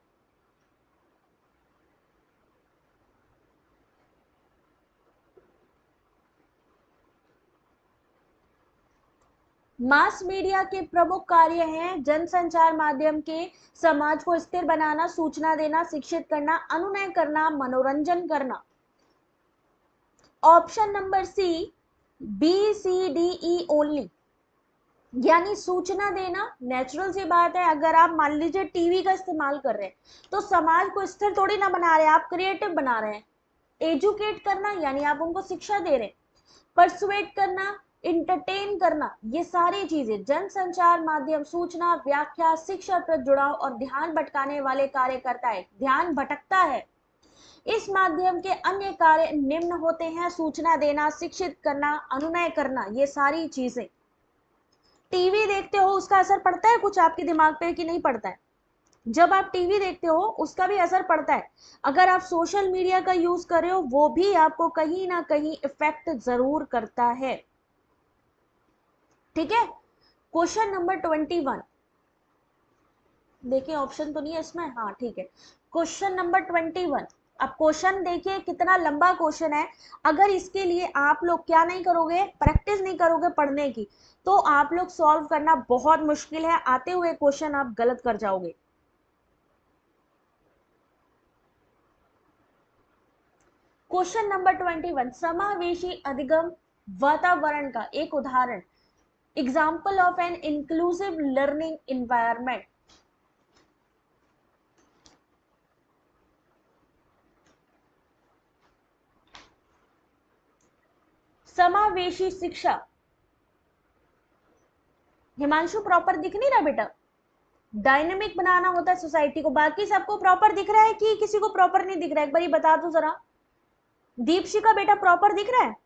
[SPEAKER 1] मास मीडिया के प्रमुख कार्य हैं जनसंचार माध्यम के समाज को स्थिर बनाना, सूचना देना, शिक्षित करना, अनुनय करना, मनोरंजन करना। Option number C, BCDE only, यानी सूचना देना। नेचुरल सी बात है, अगर आप मान लीजिए टीवी का इस्तेमाल कर रहे हैं तो समाज को स्थिर थोड़ी ना बना रहे हैं, आप क्रिएटिव बना रहे हैं। एजुकेट करना यानी आप उनको शिक्षा दे रहे हैं। परसुएट करना, इंटरटेन करना, ये सारी चीजें जनसंचार माध्यम, सूचना, व्याख्या, शिक्षा पर जुड़ाव और ध्यान भटकाने वाले कार्य करता है। ध्यान भटकता है। इस माध्यम के अन्य कार्य निम्न होते हैं: सूचना देना, शिक्षित करना, अनुनय करना। ये सारी चीजें टीवी देखते हो उसका असर पड़ता है कुछ आपके दिमाग पे कि नहीं पड़ता है? जब आप टीवी देखते हो उसका भी असर पड़ता है। अगर आप सोशल मीडिया का यूज कर रहे हो वो भी आपको कहीं ना कहीं इफेक्ट जरूर करता है। ठीक है। क्वेश्चन नंबर 21, देखिए ऑप्शन तो नहीं है इसमें, हाँ ठीक है। क्वेश्चन नंबर 21, अब क्वेश्चन देखिए कितना लंबा क्वेश्चन है। अगर इसके लिए आप लोग क्या नहीं करोगे, प्रैक्टिस नहीं करोगे पढ़ने की, तो आप लोग सॉल्व करना बहुत मुश्किल है। आते हुए क्वेश्चन आप गलत कर जाओगे। क्वेश्चन नंबर 21, समावेशी अधिगम वातावरण का एक उदाहरण। Example of an inclusive learning environment. समावेशी शिक्षा। हिमांशु प्रॉपर दिख नहीं रहा बेटा? डायनेमिक बनाना होता है सोसाइटी को। बाकी सबको प्रॉपर दिख रहा है कि किसी को प्रॉपर नहीं दिख रहा है? एक बार बता दो जरा। दीपशिका बेटा प्रॉपर दिख रहा है?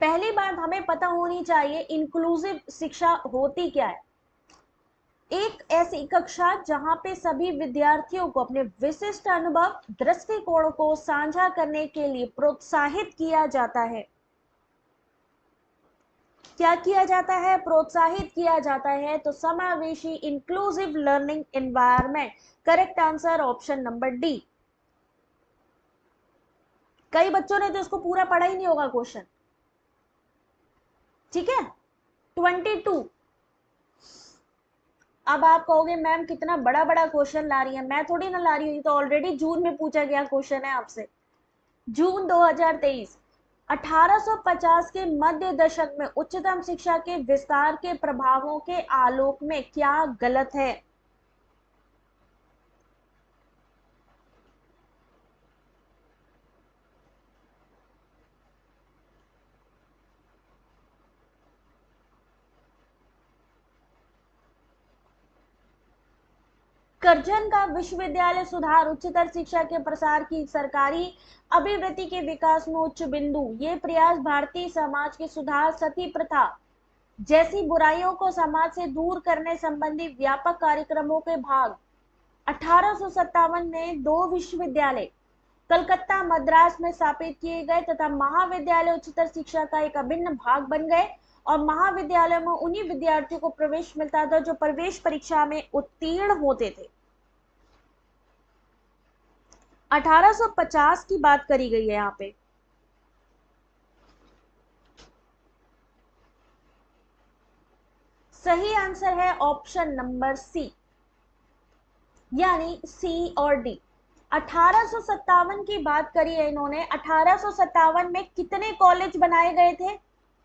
[SPEAKER 1] पहली बात हमें पता होनी चाहिए इंक्लूसिव शिक्षा होती क्या है। एक ऐसी कक्षा जहां पे सभी विद्यार्थियों को अपने विशिष्ट अनुभव, दृष्टिकोण को साझा करने के लिए प्रोत्साहित किया जाता है। क्या किया जाता है? प्रोत्साहित किया जाता है। तो समावेशी inclusive learning environment. Correct answer option number D. कई बच्चों ने तो इसको पूरा पढ़ा ही नहीं होगा क्वेश्चन। ठीक है। 22, अब आप कहोगे मैम कितना बड़ा बड़ा क्वेश्चन ला रही है। मैं थोड़ी ना ला रही हूँ, ये तो ऑलरेडी जून में पूछा गया क्वेश्चन है आपसे। जून 2023। 1850 के मध्य दशक में उच्चतम शिक्षा के विस्तार के प्रभावों के आलोक में क्या गलत है? करजन का विश्वविद्यालय सुधार उच्चतर शिक्षा के प्रसार की सरकारी अभिवृद्धि के विकास में उच्च बिंदु। ये प्रयास भारतीय समाज के सुधार, सती प्रथा जैसी बुराइयों को समाज से दूर करने संबंधी व्यापक कार्यक्रमों के भाग। 1857 में 2 विश्वविद्यालय कलकत्ता, मद्रास में स्थापित किए गए तथा महाविद्यालय उच्चतर शिक्षा का एक अभिन्न भाग बन गए और महाविद्यालय में उन्हीं विद्यार्थियों को प्रवेश मिलता था जो प्रवेश परीक्षा में उत्तीर्ण होते थे। 1850 की बात करी गई है यहाँ पे। सही आंसर है ऑप्शन नंबर सी, यानी सी और डी। 1857 की बात करी है इन्होंने। 1857 में कितने कॉलेज बनाए गए थे,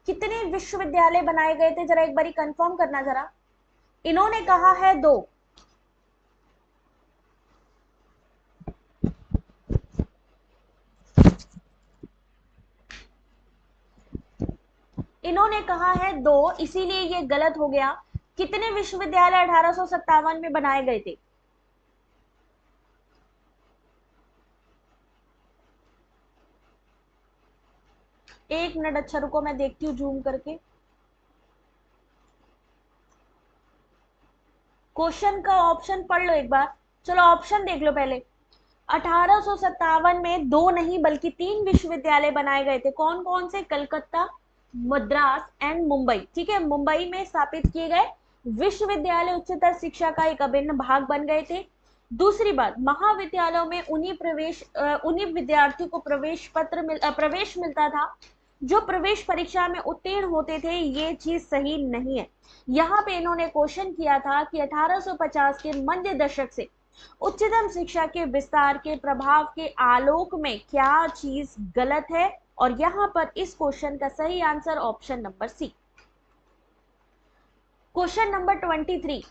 [SPEAKER 1] कितने विश्वविद्यालय बनाए गए थे, जरा एक बारी कंफर्म करना जरा। इन्होंने कहा है 2। इन्होंने कहा है 2, इसीलिए ये गलत हो गया। कितने विश्वविद्यालय 1857 में बनाए गए थे? एक मिनट, अच्छा रुको मैं देखती हूँ जूम करके। क्वेश्चन का ऑप्शन पढ़ लो एक बार। चलो ऑप्शन देख लो पहले। 1857 में 2 नहीं बल्कि 3 विश्वविद्यालय बनाए गए थे। कौन कौन से? कलकत्ता, मद्रास एंड मुंबई। ठीक है, मुंबई में स्थापित किए गए विश्वविद्यालय उच्चतर शिक्षा का एक अभिन्न भाग बन गए थे। दूसरी बात, महाविद्यालयों में उन्हीं विद्यार्थियों को प्रवेश मिलता था जो प्रवेश परीक्षा में उत्तीर्ण होते थे। ये चीज सही नहीं है। यहाँ पे इन्होंने क्वेश्चन किया था कि 1850 के मध्य दशक से उच्चतम शिक्षा के विस्तार के प्रभाव के आलोक में क्या चीज गलत है? और यहाँ पर इस क्वेश्चन का सही answer option number C. Question number 23,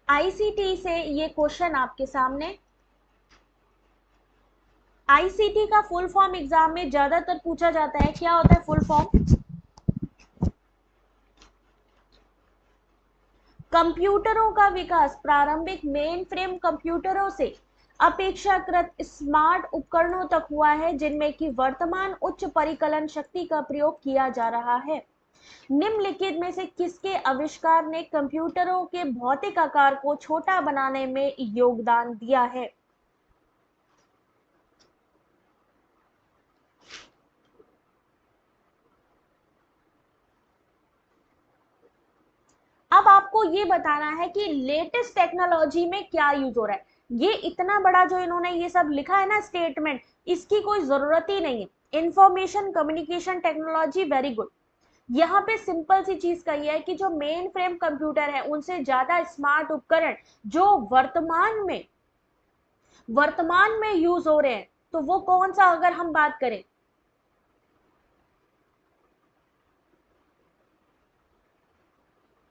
[SPEAKER 1] ICT से ये क्वेश्चन आपके सामने। आईसीटी का फुल फॉर्म एग्जाम में ज्यादातर पूछा जाता है, क्या होता है फुल फॉर्म? कंप्यूटरों का विकास प्रारंभिक मेन फ्रेम कंप्यूटरों से अपेक्षाकृत स्मार्ट उपकरणों तक हुआ है जिनमें कि वर्तमान उच्च परिकलन शक्ति का प्रयोग किया जा रहा है। निम्नलिखित में से किसके आविष्कार ने कंप्यूटरों के भौतिक आकार को छोटा बनाने में योगदान दिया है? अब आपको ये बताना है कि लेटेस्ट टेक्नोलॉजी में क्या यूज हो रहा है। ये इतना बड़ा जो इन्होंने ये सब लिखा है ना स्टेटमेंट, इसकी कोई जरूरत ही नहीं है। Information communication technology, very good. यहाँ पे सिंपल सी चीज कही है कि जो मेन फ्रेम कंप्यूटर है उनसे ज्यादा स्मार्ट उपकरण जो वर्तमान में यूज हो रहे हैं, तो वो कौन सा अगर हम बात करें?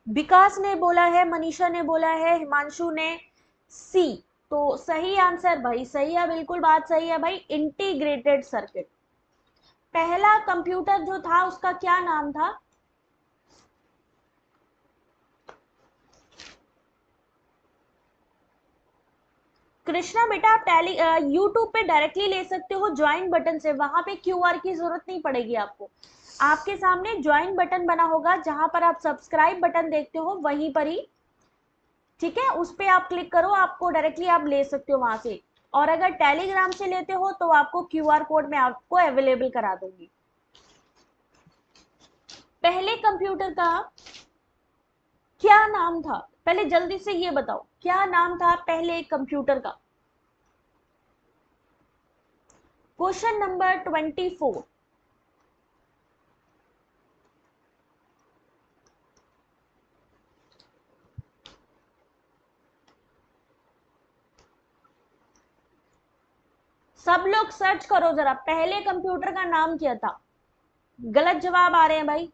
[SPEAKER 1] विकास ने बोला है, मनीषा ने बोला है, हिमांशु ने सी। तो सही आंसर भाई सही है, बिल्कुल बात सही है भाई, इंटीग्रेटेड सर्किट। पहला कंप्यूटर जो था उसका क्या नाम था? कृष्णा बेटा, आप टैली यूट्यूब पे डायरेक्टली ले सकते हो ज्वाइन बटन से, वहां पे क्यूआर की जरूरत नहीं पड़ेगी आपको। आपके सामने ज्वाइन बटन बना होगा, जहां पर आप सब्सक्राइब बटन देखते हो वहीं पर ही, ठीक है, उस पे आप क्लिक करो, आपको डायरेक्टली आप ले सकते हो वहां से। और अगर टेलीग्राम से लेते हो तो आपको क्यूआर कोड में आपको अवेलेबल करा दूंगी। पहले कंप्यूटर का क्या नाम था? पहले जल्दी से ये बताओ, क्या नाम था पहले कंप्यूटर का? Question number 24। सब लोग सर्च करो जरा, पहले कंप्यूटर का नाम क्या था? गलत जवाब आ रहे हैं भाई।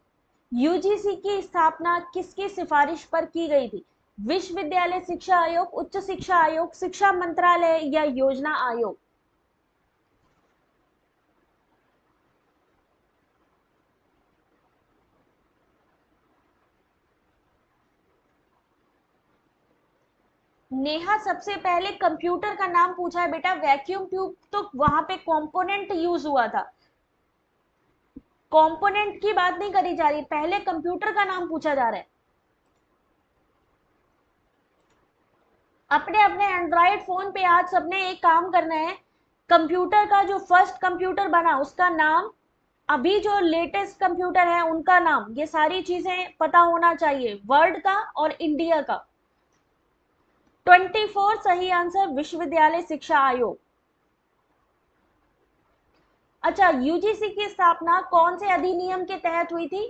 [SPEAKER 1] यूजीसी की स्थापना किसकी सिफारिश पर की गई थी? विश्वविद्यालय शिक्षा आयोग, उच्च शिक्षा आयोग, शिक्षा मंत्रालय या योजना आयोग? नेहा, सबसे पहले कंप्यूटर का नाम पूछा है बेटा, वैक्यूम ट्यूब तो वहां पे कंपोनेंट यूज हुआ था, कंपोनेंट की बात नहीं करी जा रही, पहले कंप्यूटर का नाम पूछा जा रहा है। अपने अपने एंड्रॉइड फोन पे आज सबने एक काम करना है, कंप्यूटर का जो फर्स्ट कंप्यूटर बना उसका नाम, अभी जो लेटेस्ट कंप्यूटर है उनका नाम, ये सारी चीजें पता होना चाहिए, वर्ल्ड का और इंडिया का। 24 सही आंसर, विश्वविद्यालय शिक्षा आयोग। अच्छा, यूजीसी की स्थापना कौन से अधिनियम के तहत हुई थी?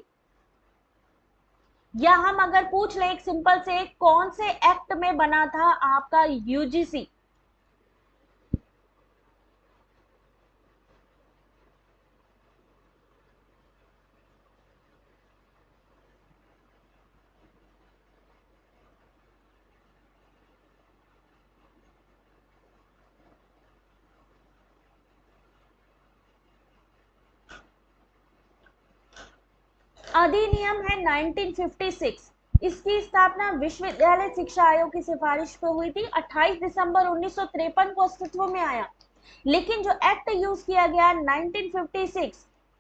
[SPEAKER 1] या हम अगर पूछ ले एक सिंपल से, कौन से एक्ट में बना था आपका यूजीसी? अधिनियम है 1956। इसकी स्थापना विश्वविद्यालय शिक्षा आयोग की सिफारिश पर हुई थी। 28 दिसंबर 1953 को अस्तित्व में आया। लेकिन जो एक्ट यूज किया गया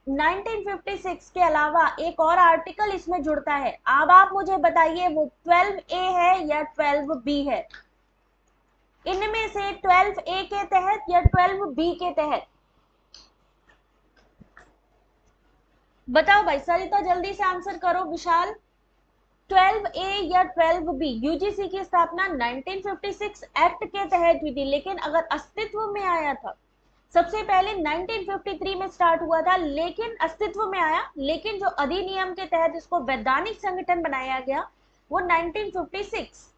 [SPEAKER 1] 1956 के अलावा एक और आर्टिकल इसमें जुड़ता है। अब आप मुझे बताइए वो 12A है या 12B है? इनमें से 12A के तहत या 12B के तहत? बताओ भाई, सरिता जल्दी से आंसर करो। विशाल, 12A या 12B? यूजीसी की स्थापना 1956 एक्ट के तहत हुई थी, लेकिन अगर अस्तित्व में आया था, सबसे पहले 1953 में स्टार्ट हुआ था, लेकिन अस्तित्व में आया, लेकिन जो अधिनियम के तहत इसको वैधानिक संगठन बनाया गया वो 1956।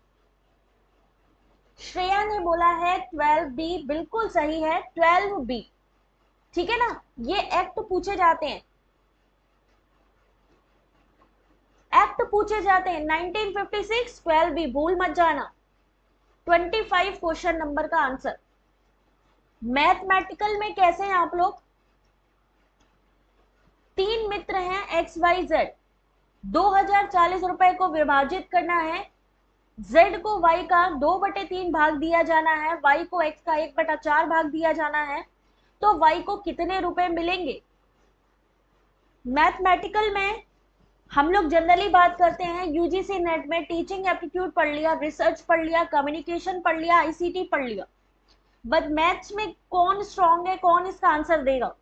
[SPEAKER 1] श्रेया ने बोला है 12B, बिल्कुल सही है 12B। ठीक है ना, ये एक्ट पूछे जाते हैं, एक्ट पूछे जाते हैं 1956 12B, भूल मत जाना। 25 क्वेश्चन नंबर का आंसर। मैथमेटिकल में कैसे हैं आप लोग? 3 मित्र हैं XYZ, 2040 रुपए को विभाजित करना है। Z को Y का 2/3 भाग दिया जाना है, Y को X का 1/4 भाग दिया जाना है, तो Y को कितने रुपए मिलेंगे? मैथमेटिकल में हम लोग जनरली बात करते हैं, यूजीसी नेट में टीचिंग एप्टीट्यूड पढ़ लिया, रिसर्च पढ़ लिया, कम्युनिकेशन पढ़ लिया, आईसीटी पढ़ लिया, बट मैथ्स में कौन स्ट्रांग है, कौन इसका आंसर देगा?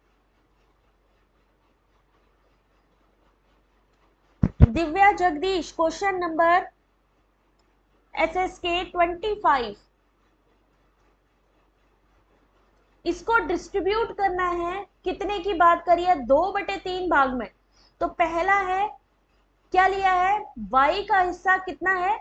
[SPEAKER 1] Divya Jagdish, question number SSK 25। इसको डिस्ट्रीब्यूट करना है, कितने की बात करिए? 2/3 भाग में। तो पहला है, क्या लिया है? Y का हिस्सा कितना है?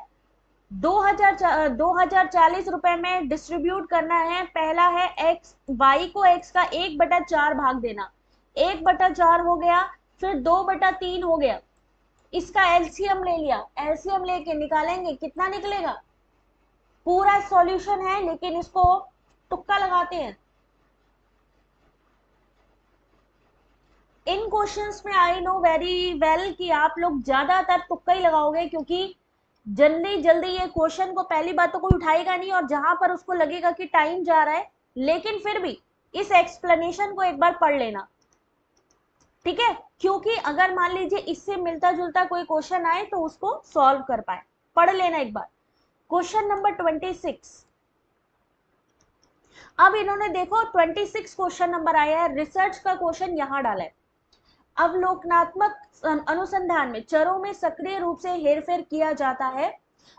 [SPEAKER 1] 2040 रुपए में डिस्ट्रीब्यूट करना है। पहला है X, Y को X का 1/4 भाग देना, 1/4 हो गया, फिर 2/3 हो गया। इसका एलसीएम ले लिया, एलसीएम लेके निकालेंगे, कितना निकलेगा? पूरा सॉल्यूशन है, लेकिन इसको तुक्का लगाते हैं। इन क्वेश्चंस में आई नो वेरी वेल कि आप लोग ज्यादातर तुक्का ही लगाओगे, क्योंकि जल्दी जल्दी ये क्वेश्चन को पहली बात तो कोई उठाएगा नहीं, और जहां पर उसको लगेगा कि टाइम जा रहा है, लेकिन फिर भी इस एक्सप्लेनेशन को एक बार पढ़ लेना, ठीक है? क्योंकि अगर मान लीजिए इससे मिलता जुलता कोई क्वेश्चन आए तो उसको सॉल्व कर पाए, पढ़ लेना एक बार। Question number 26। अब इन्होंने देखो 26 क्वेश्चन नंबर आया है, रिसर्च का क्वेश्चन यहां डाला है। अवलोकनात्मक अनुसंधान में चरों में सक्रिय रूप से हेरफेर किया जाता है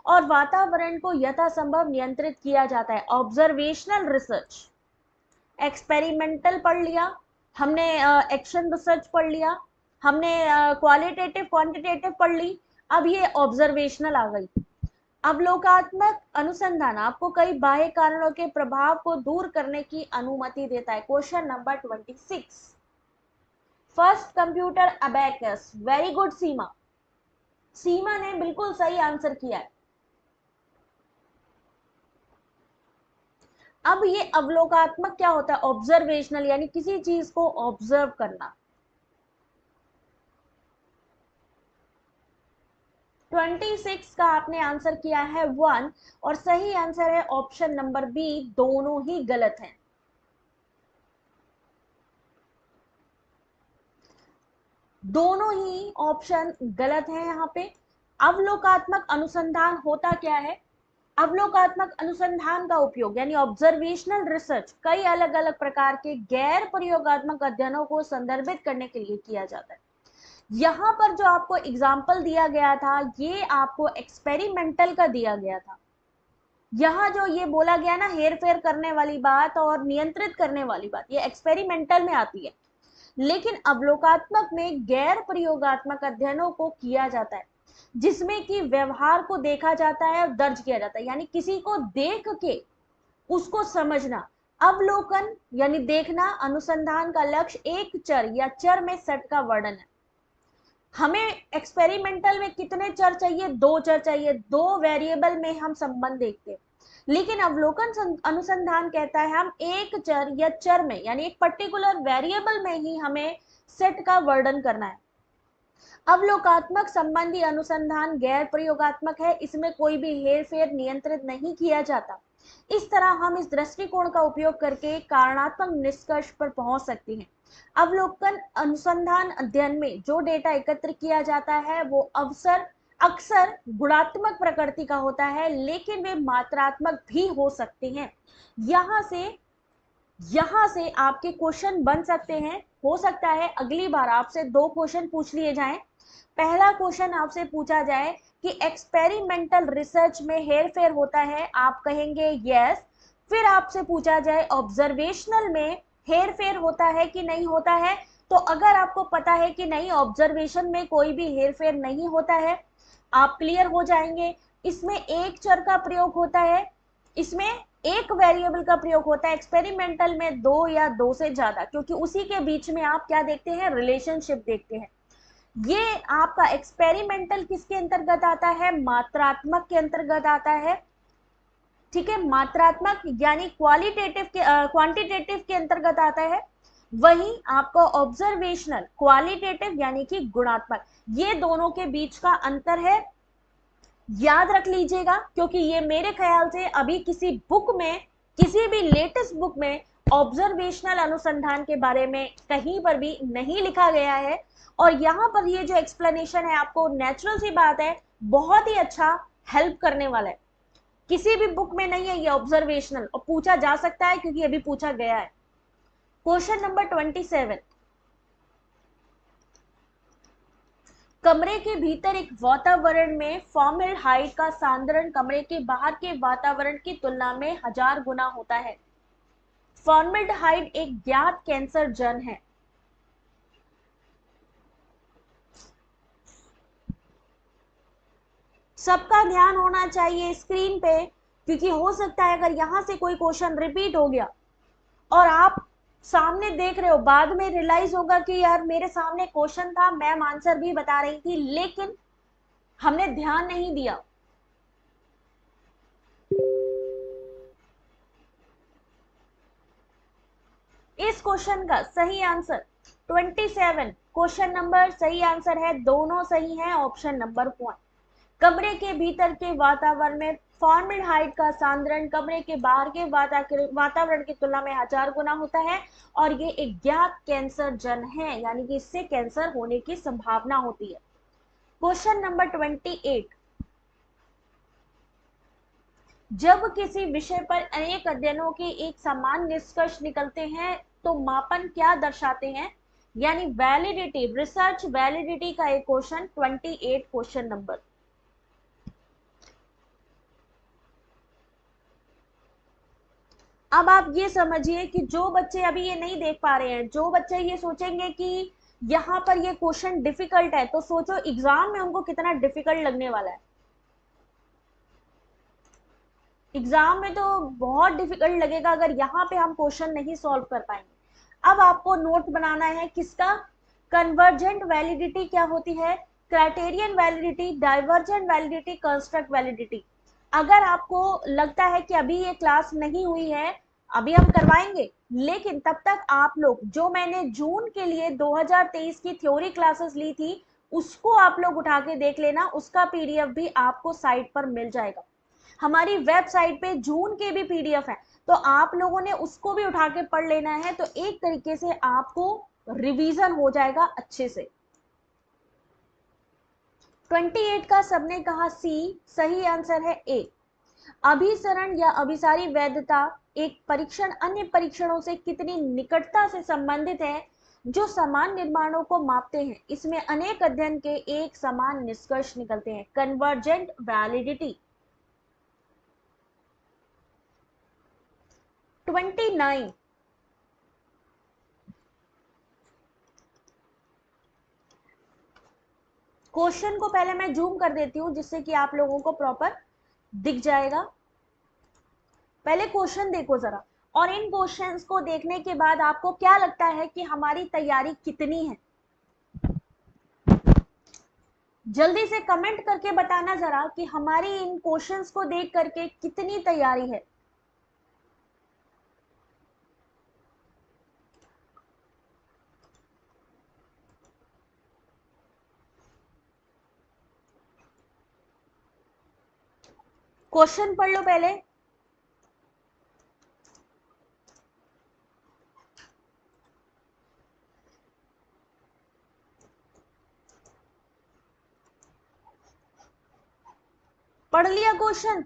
[SPEAKER 1] और वातावरण को यथासंभव नियंत्रित किया जाता है। ऑब्जर्वेशनल रिसर्च, एक्सपेरिमेंटल पढ़ लिया हमने, एक्शन रिसर्च पढ़ लिया हमने, क्वालिटेटिव क्वांटिटेटिव पढ़ ली, अब ये ऑब्जर्वेशनल आ गई। अवलोकात्मक अनुसंधान आपको कई बाह्य कारणों के प्रभाव को दूर करने की अनुमति देता है। Question number 26। First computer abacus, very good Seema, Seema ने बिल्कुल सही आंसर किया है। अब ये अवलोकात्मक क्या होता है? ऑब्जर्वेशनल, यानी किसी चीज को ऑब्जर्व करना। 26 का आपने आंसर किया है 1, और सही आंसर है ऑप्शन नंबर बी, दोनों ही गलत हैं। दोनों ही ऑप्शन गलत है यहाँ पे। अवलोकात्मक अनुसंधान होता क्या है? अवलोकात्मक अनुसंधान का उपयोग यानी ऑब्जर्वेशनल रिसर्च कई अलग अलग प्रकार के गैर प्रयोगात्मक अध्ययनों को संदर्भित करने के लिए किया जाता है। यहाँ पर जो आपको एग्जाम्पल दिया गया था, ये आपको एक्सपेरिमेंटल का दिया गया था। यहाँ जो ये बोला गया ना, हेर फेर करने वाली बात और नियंत्रित करने वाली बात, ये एक्सपेरिमेंटल में आती है। लेकिन अवलोकात्मक में गैर प्रयोगात्मक अध्ययनों को किया जाता है, जिसमें कि व्यवहार को देखा जाता है और दर्ज किया जाता है, यानी किसी को देख के उसको समझना। अवलोकन यानी देखना, अनुसंधान का लक्ष्य एक चर या चर में सेट का वर्णन है। हमें एक्सपेरिमेंटल में कितने चर चाहिए? 2 चर चाहिए, 2 वेरिएबल में हम संबंध देखते हैं। लेकिन अवलोकन अनुसंधान कहता है हम एक चर या चर में यानी एक पर्टिकुलर वेरिएबल में ही हमें सेट का वर्णन करना है। अवलोकात्मक संबंधी अनुसंधान गैर प्रयोगात्मक है, इसमें कोई भी हेरफेर नियंत्रित नहीं किया जाता। इस तरह हम इस दृष्टिकोण का उपयोग करके कारणात्मक निष्कर्ष पर पहुंच सकते हैं। अवलोकन अनुसंधान अध्ययन में जो डेटा एकत्र किया जाता है वो अक्सर गुणात्मक प्रकृति का होता है, लेकिन वे मात्रात्मक भी हो सकते हैं। यहाँ से आपके क्वेश्चन बन सकते हैं। हो सकता है अगली बार आपसे 2 क्वेश्चन पूछ लिए जाएं। पहला क्वेश्चन आपसे पूछा जाए कि एक्सपेरिमेंटल रिसर्च में हेरफेर होता है, आप कहेंगे यस। फिर आपसे पूछा जाए ऑब्जर्वेशनल में हेरफेर होता है कि नहीं होता है, तो अगर आपको पता है कि नहीं, ऑब्जर्वेशन में कोई भी हेरफेर नहीं होता है, आप क्लियर हो जाएंगे। इसमें एक चर का प्रयोग होता है, इसमें एक वेरिएबल का प्रयोग होता है, एक्सपेरिमेंटल में 2 या 2 से ज्यादा, क्योंकि उसी के बीच में आप क्या देखते हैं, रिलेशनशिप देखते हैं। ये आपका एक्सपेरिमेंटल किसके अंतर्गत आता है, मात्रात्मक के अंतर्गत आता है। ठीक है, मात्रात्मक यानी क्वांटिटेटिव के अंतर्गत आता है। वही आपको ऑब्जर्वेशनल क्वालिटेटिव यानी कि गुणात्मक, ये दोनों के बीच का अंतर है। याद रख लीजिएगा, क्योंकि ये मेरे ख्याल से अभी किसी बुक में, किसी भी लेटेस्ट बुक में ऑब्जर्वेशनल अनुसंधान के बारे में कहीं पर भी नहीं लिखा गया है। और यहाँ पर ये जो एक्सप्लेनेशन है, आपको नेचुरल सी बात है, बहुत ही अच्छा हेल्प करने वाला है। किसी भी बुक में नहीं है ये ऑब्जर्वेशनल, और पूछा जा सकता है क्योंकि अभी पूछा गया है। क्वेश्चन नंबर 27, कमरे के भीतर एक वातावरण में फॉर्मल्डिहाइड का सांद्रण कमरे के बाहर के वातावरण की तुलना में 1000 गुना होता है। फॉर्मल्डिहाइड एक ज्ञात कैंसरजन है। सबका ध्यान होना चाहिए स्क्रीन पे, क्योंकि हो सकता है अगर यहां से कोई क्वेश्चन रिपीट हो गया और आप सामने देख रहे हो, बाद में रियलाइज होगा कि यार मेरे सामने क्वेश्चन था, मैम आंसर भी बता रही थी, लेकिन हमने ध्यान नहीं दिया। इस क्वेश्चन का सही आंसर 27, क्वेश्चन नंबर सही आंसर है, दोनों सही है, ऑप्शन नंबर 1। कमरे के भीतर के वातावरण में फॉर्मल्डिहाइड का सांद्रण कमरे के बाहर के वातावरण की तुलना में 1000 गुना होता है, और ये एक ज्ञात कैंसरजन है, यानी कि इससे कैंसर होने की संभावना होती है। क्वेश्चन नंबर 28, जब किसी विषय पर अनेक अध्ययनों के एक समान निष्कर्ष निकलते हैं तो मापन क्या दर्शाते हैं, यानी वैलिडिटी, रिसर्च वैलिडिटी का एक क्वेश्चन 28 क्वेश्चन नंबर। अब आप ये समझिए कि जो बच्चे अभी ये नहीं देख पा रहे हैं, जो बच्चे ये सोचेंगे कि यहाँ पर ये क्वेश्चन डिफिकल्ट है, तो सोचो एग्जाम में उनको कितना डिफिकल्ट लगने वाला है। एग्जाम में तो बहुत डिफिकल्ट लगेगा अगर यहाँ पे हम क्वेश्चन नहीं सॉल्व कर पाएंगे। अब आपको नोट बनाना है किसका, कन्वर्जेंट वैलिडिटी क्या होती है, criterion validity, divergent validity, construct validity. अगर आपको लगता है कि अभी ये क्लास नहीं हुई है, अभी हम करवाएंगे, लेकिन तब तक आप लोग, जो मैंने जून के लिए 2023 की थ्योरी क्लासेस ली थी, उसको आप लोग उठा के देख लेना, उसका पीडीएफ भी आपको साइट पर मिल जाएगा। हमारी वेबसाइट पे जून के भी पीडीएफ है, तो आप लोगों ने उसको भी उठा के पढ़ लेना है, तो एक तरीके से आपको रिवीजन हो जाएगा अच्छे से। 28 का सबने कहा सी, सही आंसर है ए। अभिसरण या अभिसारी वैधता एक परीक्षण अन्य परीक्षणों से कितनी निकटता से संबंधित है जो समान निर्माणों को मापते हैं, इसमें अनेक अध्ययन के एक समान निष्कर्ष निकलते हैं, कन्वर्जेंट वैलिडिटी। 29, क्वेश्चन को पहले मैं जूम कर देती हूं जिससे कि आप लोगों को प्रॉपर दिख जाएगा। पहले क्वेश्चन देखो जरा, और इन क्वेश्चंस को देखने के बाद आपको क्या लगता है कि हमारी तैयारी कितनी है, जल्दी से कमेंट करके बताना जरा कि हमारी इन क्वेश्चंस को देख करके कितनी तैयारी है। क्वेश्चन पढ़ लो पहले। पढ़ लिया क्वेश्चन?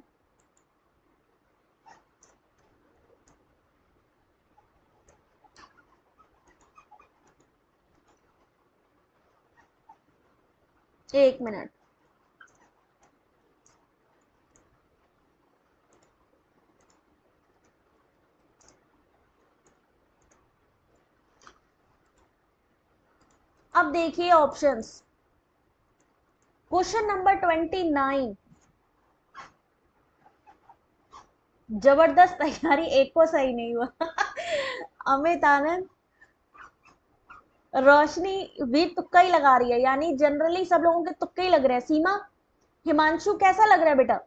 [SPEAKER 1] एक मिनट। अब देखिए ऑप्शंस। क्वेश्चन नंबर 29, जबरदस्त तैयारी, एक को सही नहीं हुआ। अमित आनंद, रोशनी भी तुक्का ही लगा रही है, यानी जनरली सब लोगों के तुक्के ही लग रहे हैं। सीमा, हिमांशु कैसा लग रहा है बेटा?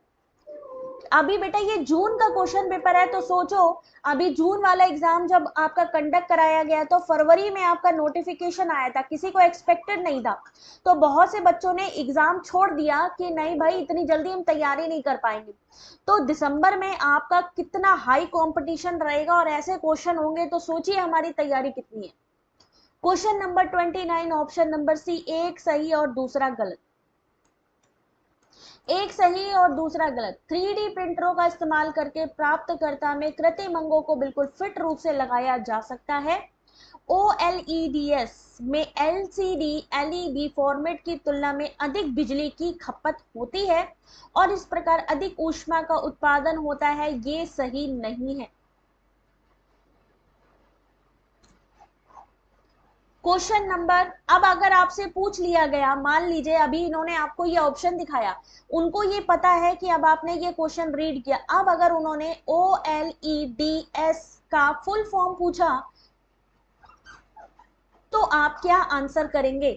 [SPEAKER 1] अभी बेटा ये जून का क्वेश्चन पेपर है, तो सोचो अभी जून वाला एग्जाम जब आपका कंडक्ट कराया गया तो फरवरी में आपका नोटिफिकेशन आया था, किसी को एक्सपेक्टेड नहीं था, तो बहुत से बच्चों ने एग्जाम छोड़ दिया कि नहीं भाई इतनी जल्दी हम तैयारी नहीं कर पाएंगे। तो दिसंबर में आपका कितना हाई कंपटीशन रहेगा और ऐसे क्वेश्चन होंगे, तो सोचिए हमारी तैयारी कितनी है। Question number 29, option number C, एक सही और दूसरा गलत। एक सही और दूसरा गलत। 3D प्रिंटरों का इस्तेमाल करके प्राप्तकर्ता में कृत्रिम अंगों को बिल्कुल फिट रूप से लगाया जा सकता है। OLEDs में LCD LED फॉर्मेट की तुलना में अधिक बिजली की खपत होती है और इस प्रकार अधिक ऊष्मा का उत्पादन होता है। ये सही नहीं है। क्वेश्चन नंबर, अब अगर आपसे पूछ लिया गया, मान लीजिए अभी इन्होंने आपको ये ऑप्शन दिखाया, उनको ये पता है कि अब आपने ये क्वेश्चन रीड किया, अब अगर उन्होंने OLEDs का फुल फॉर्म पूछा तो आप क्या आंसर करेंगे?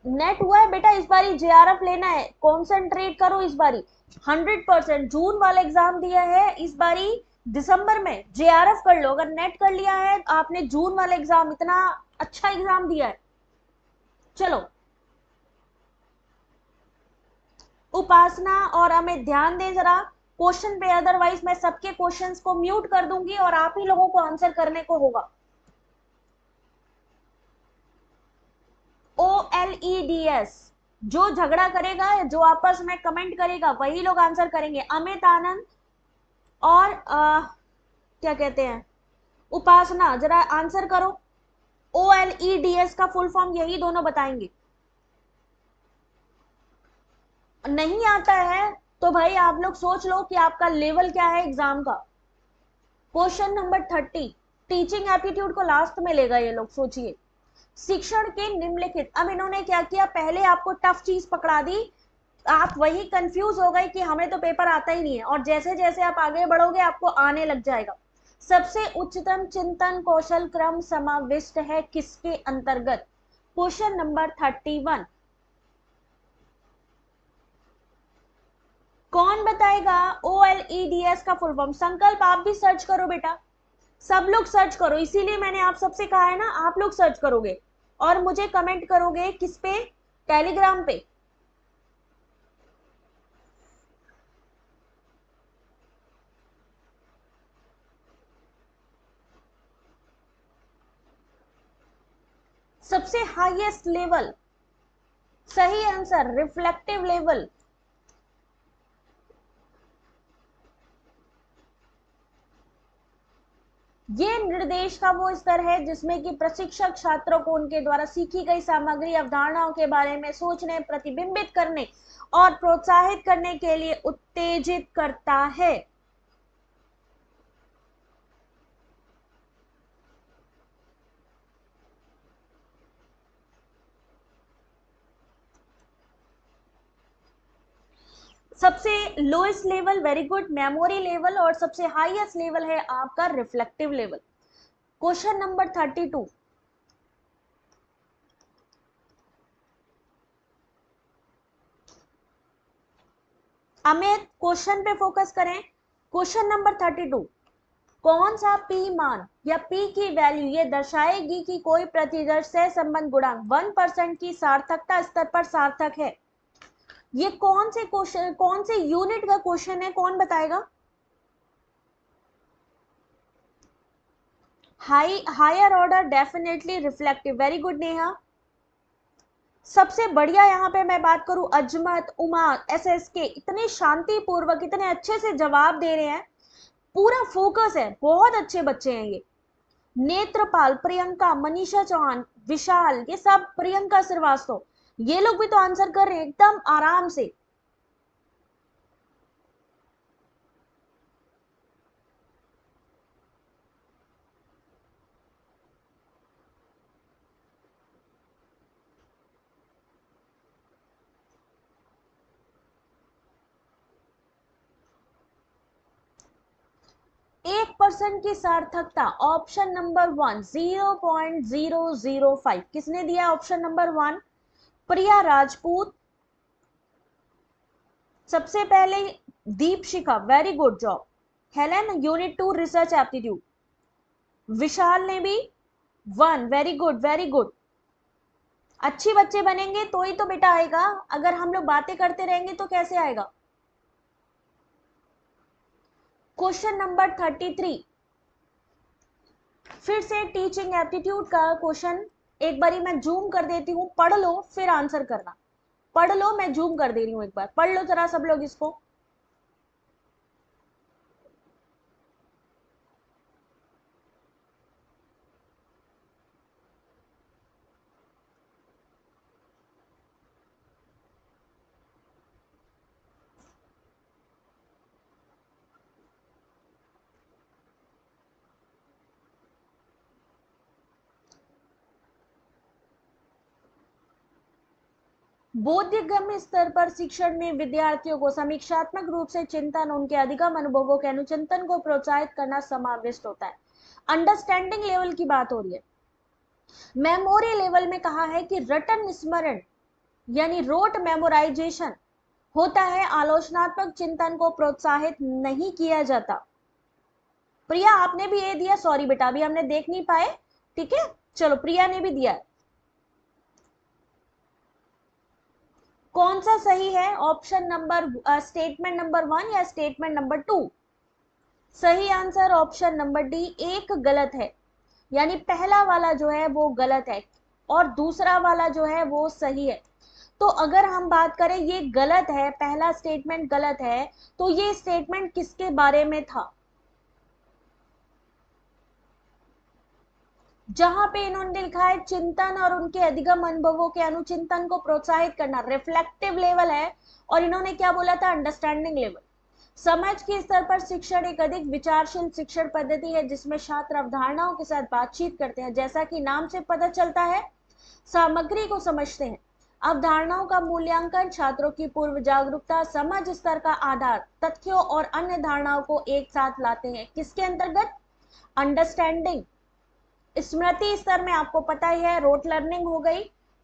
[SPEAKER 1] नेट हुआ है बेटा, इस बारी JRF लेना है, कॉन्सेंट्रेट करो इस बारी 100%। जून वाला एग्जाम दिया है, इस बारी दिसंबर में JRF कर लो। अगर नेट कर लिया है आपने, जून वाला एग्जाम इतना अच्छा एग्जाम दिया है। चलो उपासना और अमित ध्यान दें जरा क्वेश्चन पे, अदरवाइज मैं सबके क्वेश्चंस को म्यूट कर दूंगी और आप ही लोगों को आंसर करने को होगा। OLEDs, जो झगड़ा करेगा, जो आपस में कमेंट करेगा, वही लोग आंसर करेंगे। अमित आनंद और क्या कहते हैं, उपासना, जरा आंसर करो। OLEDs का फुल फॉर्म यही दोनों बताएंगे। नहीं आता है तो भाई आप लोग सोच लो कि आपका लेवल क्या है एग्जाम का। क्वेश्चन नंबर 30, टीचिंग एप्टीट्यूड को लास्ट में लेगा ये लोग, सोचिए। शिक्षण के निम्नलिखित, अब इन्होंने क्या किया, पहले आपको टफ चीज पकड़ा दी, आप वही कंफ्यूज हो गए कि हमें तो पेपर आता ही नहीं है, और जैसे जैसे आप आगे बढ़ोगे आपको आने लग जाएगा। सबसे उच्चतम चिंतन कौशल क्रम समाविष्ट है किसके अंतर्गत? क्वेश्चन नंबर 31, कौन बताएगा OLEDs का फुल फॉर्म? संकल्प आप भी सर्च करो बेटा, सब लोग सर्च करो, इसीलिए मैंने आप सबसे कहा है ना, आप लोग सर्च करोगे और मुझे कमेंट करोगे किस पे? टेलीग्राम पे। सबसे हाईएस्ट लेवल, सही आंसर रिफ्लेक्टिव लेवल। ये निर्देश का वो स्तर है जिसमें कि प्रशिक्षक छात्रों को उनके द्वारा सीखी गई सामग्री, अवधारणाओं के बारे में सोचने, प्रतिबिंबित करने और प्रोत्साहित करने के लिए उत्तेजित करता है। सबसे lowest level very good, memory level, और सबसे हाईएस्ट लेवल है आपका reflective level. Question number 32, Amit question पे फोकस करें। क्वेश्चन नंबर 32, कौन सा पी मान या पी की वैल्यू ये दर्शाएगी कि कोई प्रतिदर्श सह संबंध गुणांक 1% की सार्थकता स्तर पर सार्थक है? ये कौन से क्वेश्चन, कौन से यूनिट का क्वेश्चन है, कौन बताएगा? Higher order definitely reflective, very good Neha. सबसे बढ़िया यहाँ पे मैं बात करूं, अजमत, उमा, SSK इतने शांतिपूर्वक इतने अच्छे से जवाब दे रहे हैं, पूरा फोकस है, बहुत अच्छे बच्चे हैं ये। नेत्रपाल, प्रियंका, मनीषा चौहान, विशाल, ये सब, प्रियंका श्रीवास्तव, ये लोग भी तो आंसर कर रहे हैं एकदम आराम से। 1% की सार्थकता, ऑप्शन नंबर 1 0.005। किसने दिया ऑप्शन नंबर 1? प्रिया राजपूत, सबसे पहले Deepshikha, very good job. Helen, unit 2 research aptitude. Vishal ने भी 1, वेरी गुड वेरी गुड। अच्छे बच्चे बनेंगे तो ही तो बेटा आएगा, अगर हम लोग बातें करते रहेंगे तो कैसे आएगा? क्वेश्चन नंबर 33, फिर से टीचिंग एप्टीट्यूड का क्वेश्चन, एक बारी मैं जूम कर देती हूँ, पढ़ लो फिर आंसर करना। पढ़ लो, मैं जूम कर दे रही हूँ, एक बार पढ़ लो जरा सब लोग इसको। बोधगम्य स्तर पर शिक्षण में विद्यार्थियों को समीक्षात्मक रूप से चिंतन, उनके अधिगम अनुभवों के अनुचिंतन को प्रोत्साहित करना समाविष्ट होता है। अंडरस्टैंडिंग लेवल की बात हो रही है। मेमोरी लेवल में कहा है कि रटन स्मरण यानी रोट मेमोराइजेशन होता है, आलोचनात्मक चिंतन को प्रोत्साहित नहीं किया जाता। प्रिया आपने भी ये दिया, सॉरी बेटा अभी हमने देख नहीं पाए, ठीक है, चलो प्रिया ने भी दिया। कौन सा सही है? ऑप्शन नंबर स्टेटमेंट नंबर 1 या स्टेटमेंट नंबर 2? सही आंसर ऑप्शन नंबर डी, एक गलत है, यानी पहला वाला जो है वो गलत है और दूसरा वाला जो है वो सही है। तो अगर हम बात करें ये गलत है, पहला स्टेटमेंट गलत है, तो ये स्टेटमेंट किसके बारे में था? जहां पे इन्होंने लिखा है चिंतन और उनके अधिगम अनुभवों के अनुचिंतन को प्रोत्साहित करना, रिफ्लेक्टिव लेवल है, और इन्होंने क्या बोला था? Understanding level. समझ के स्तर पर शिक्षण एक अधिक विचारशील शिक्षण पद्धति है जिसमें छात्र अवधारणाओं के साथ बातचीत करते हैं, जैसा कि नाम से पता चलता है सामग्री को समझते हैं। अवधारणाओं का मूल्यांकन छात्रों की पूर्व जागरूकता, समझ स्तर का आधार, तथ्यों और अन्य धारणाओं को एक साथ लाते हैं। किसके अंतर्गत? अंडरस्टैंडिंग। स्मृति स्तर में आपको पता ही है, रोट लर्निंग हो गई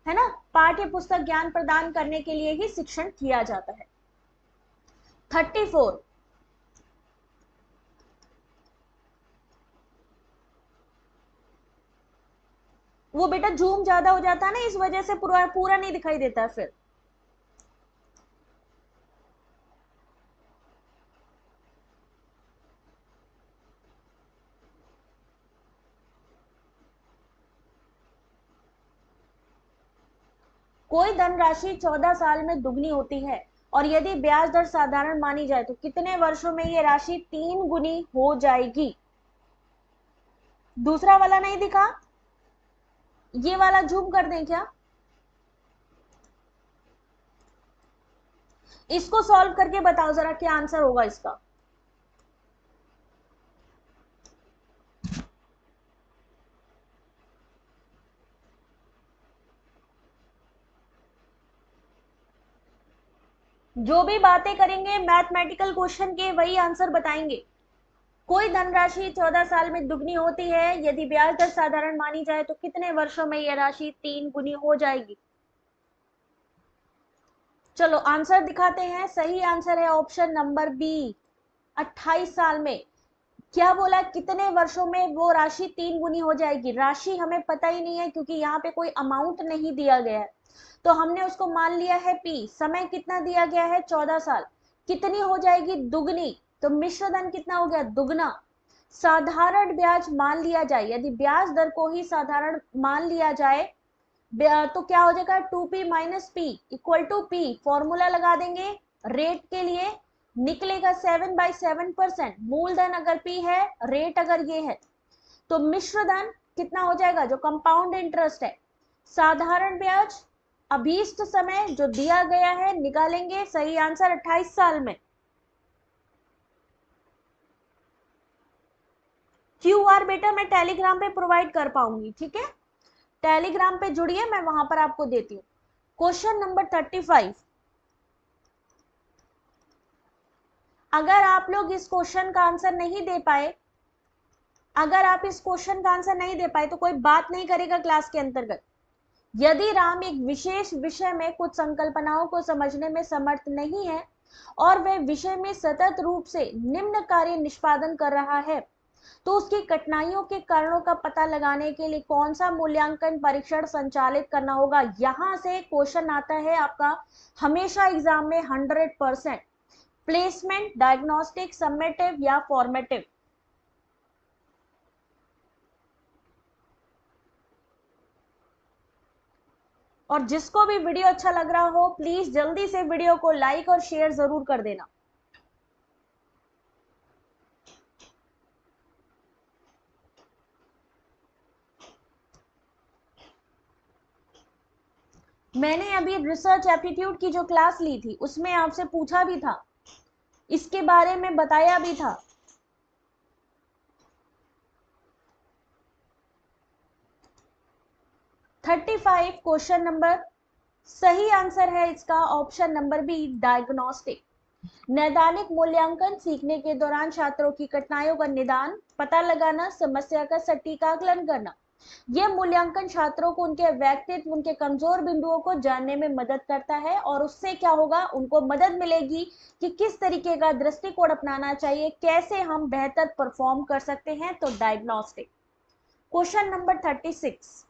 [SPEAKER 1] है ना, पाठ्य पुस्तक ज्ञान प्रदान करने के लिए ही शिक्षण किया जाता है। 34, वो बेटा जूम ज्यादा हो जाता है ना, इस वजह से पूरा पूरा नहीं दिखाई देता है फिर। कोई धनराशि 14 साल में दुगनी होती है और यदि ब्याज दर साधारण मानी जाए तो कितने वर्षों में ये राशि 3 गुनी हो जाएगी? दूसरा वाला नहीं दिखा, ये वाला जूम कर दें क्या? इसको सॉल्व करके बताओ जरा क्या आंसर होगा इसका। जो भी बातें करेंगे मैथमेटिकल क्वेश्चन के वही आंसर बताएंगे। कोई धनराशि 14 साल में दुगनी होती है, यदि ब्याज दर साधारण मानी जाए तो कितने वर्षों में यह राशि 3 गुनी हो जाएगी? चलो आंसर दिखाते हैं, सही आंसर है ऑप्शन नंबर बी, 28 साल में। क्या बोला, कितने वर्षों में वो राशि 3 गुनी हो जाएगी? राशि हमें पता ही नहीं है क्योंकि यहाँ पे कोई अमाउंट नहीं दिया गया है, तो हमने उसको मान लिया है P। समय कितना दिया गया है? 14 साल। कितनी हो जाएगी? दुगनी। तो मिश्र धन कितना हो गया? दुगना। साधारण ब्याज मान लिया जाए, यदि ब्याज दर को ही साधारण मान लिया जाए तो क्या हो जाएगा? 2p minus P equal to P. Formula लगा देंगे रेट के लिए, निकलेगा 7/7%। मूलधन अगर पी है, रेट अगर ये है, तो मिश्र धन कितना हो जाएगा? जो कंपाउंड इंटरेस्ट है। साधारण ब्याज, अभीष्ट समय जो दिया गया है निकालेंगे, सही आंसर 28 साल में। क्यूआर बेटा मैं टेलीग्राम पे प्रोवाइड कर पाऊंगी, ठीक है? टेलीग्राम पे जुड़िए, मैं वहां पर आपको देती हूँ। Question number 35। अगर आप लोग इस क्वेश्चन का आंसर नहीं दे पाए, अगर आप इस क्वेश्चन का आंसर नहीं दे पाए तो कोई बात नहीं करेगा क्लास के अंतर्गत। यदि राम एक विशेष विषय में कुछ संकल्पनाओं को समझने में समर्थ नहीं है और वह विषय में सतत रूप से निम्न कार्य निष्पादन कर रहा है, तो उसकी कठिनाइयों के कारणों का पता लगाने के लिए कौन सा मूल्यांकन परीक्षण संचालित करना होगा? यहां से क्वेश्चन आता है आपका हमेशा एग्जाम में 100%। प्लेसमेंट, डायग्नोस्टिक, समेटिव या फॉर्मेटिव? और जिसको भी वीडियो अच्छा लग रहा हो प्लीज जल्दी से वीडियो को लाइक और शेयर जरूर कर देना। मैंने अभी रिसर्च एप्टीट्यूड की जो क्लास ली थी उसमें आपसे पूछा भी था, इसके बारे में बताया भी था। थर्टी 35 क्वेश्चन नंबर, सही आंसर है इसका ऑप्शन नंबर बी, डायग्नोस्टिक। नैदानिक मूल्यांकन सीखने के दौरान छात्रों की कठिनाइयों का निदान, पता लगाना, समस्या का सटीक आकलन करना। यह मूल्यांकन छात्रों को उनके व्यक्तित्व, उनके कमजोर बिंदुओं को जानने में मदद करता है और उससे क्या होगा? उनको मदद मिलेगी कि किस तरीके का दृष्टिकोण अपनाना चाहिए, कैसे हम बेहतर परफॉर्म कर सकते हैं। तो डायग्नोस्टिक। Question number 36।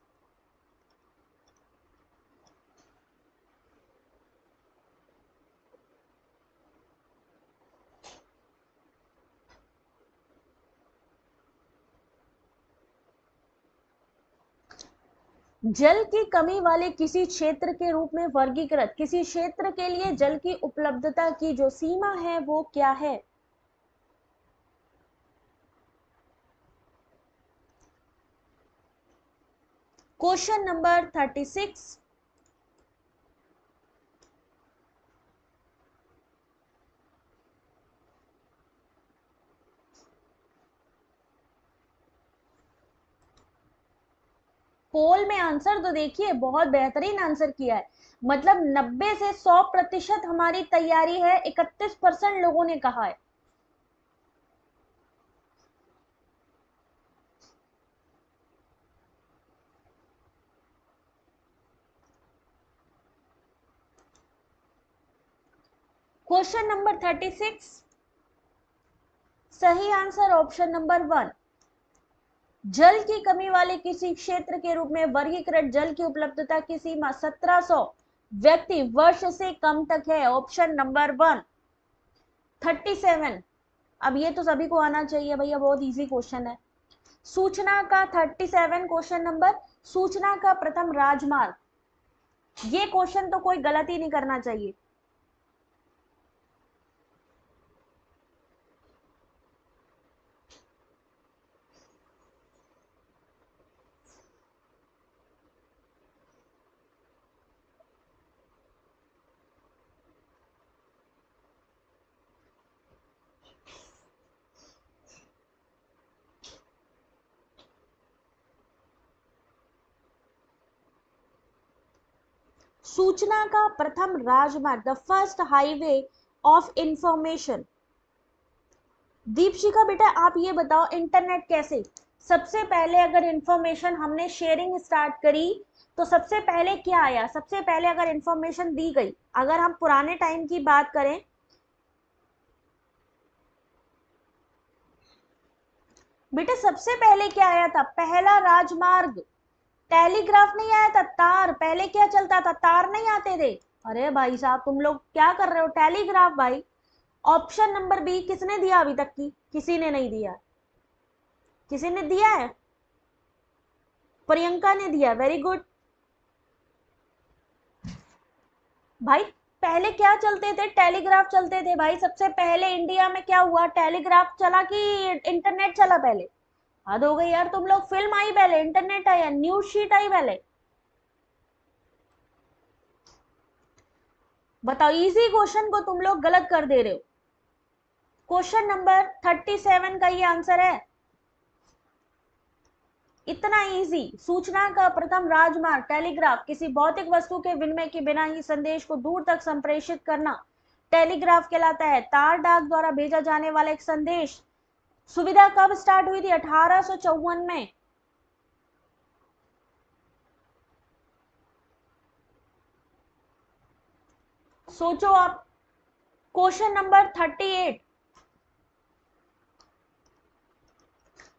[SPEAKER 1] जल की कमी वाले किसी क्षेत्र के रूप में वर्गीकृत, किसी क्षेत्र के लिए जल की उपलब्धता की जो सीमा है वो क्या है? Question number 36। पोल में आंसर तो देखिए, बहुत बेहतरीन आंसर किया है। मतलब 90 से 100% हमारी तैयारी है, 31% लोगों ने कहा है। क्वेश्चन नंबर 36, सही आंसर ऑप्शन नंबर 1। जल की कमी वाले किसी क्षेत्र के रूप में वर्गीकृत जल की उपलब्धता की सीमा 1700 व्यक्ति वर्ष से कम तक है। Option number 1। 37। अब ये तो सभी को आना चाहिए भैया, बहुत इजी क्वेश्चन है। सूचना का 37 क्वेश्चन नंबर, सूचना का प्रथम राजमार्ग। ये क्वेश्चन तो कोई गलती नहीं करना चाहिए। सूचना का प्रथम राजमार्ग, the first highway of information. Deepshikha बेटा आप ये बताओ, इंटरनेट कैसे? सबसे पहले अगर इंफॉर्मेशन हमने शेयरिंग स्टार्ट करी तो सबसे पहले क्या आया? सबसे पहले अगर इंफॉर्मेशन दी गई, अगर हम पुराने टाइम की बात करें, बेटा सबसे पहले क्या आया था? पहला राजमार्ग। टेलीग्राफ नहीं आया था, तार। पहले क्या चलता था? तार नहीं आते थे। अरे भाई साहब तुम लोग क्या कर रहे हो? टेलीग्राफ भाई। ऑप्शन नंबर बी किसने दिया अभी तक की? किसी ने नहीं दिया। किसी ने दिया है? प्रियंका ने दिया, वेरी गुड। भाई पहले क्या चलते थे? टेलीग्राफ चलते थे भाई। सबसे पहले इंडिया में क्या हुआ? टेलीग्राफ चला कि इंटरनेट चला पहले? हद हो गई यार, तुम लोग। फिल्म आई पहले, इंटरनेट आया, न्यूज शीट आई पहले? बताओ, इजी क्वेश्चन को तुम लोग गलत कर दे रहे हो। क्वेश्चन नंबर 37 का ये आंसर है। इतना इजी। सूचना का प्रथम राजमार्ग टेलीग्राफ किसी भौतिक वस्तु के विनिमय के बिना ही संदेश को दूर तक संप्रेषित करना टेलीग्राफ कहलाता है। तार डाक द्वारा भेजा जाने वाला एक संदेश सुविधा कब स्टार्ट हुई थी? 1854 में। सोचो आप। Question number 38।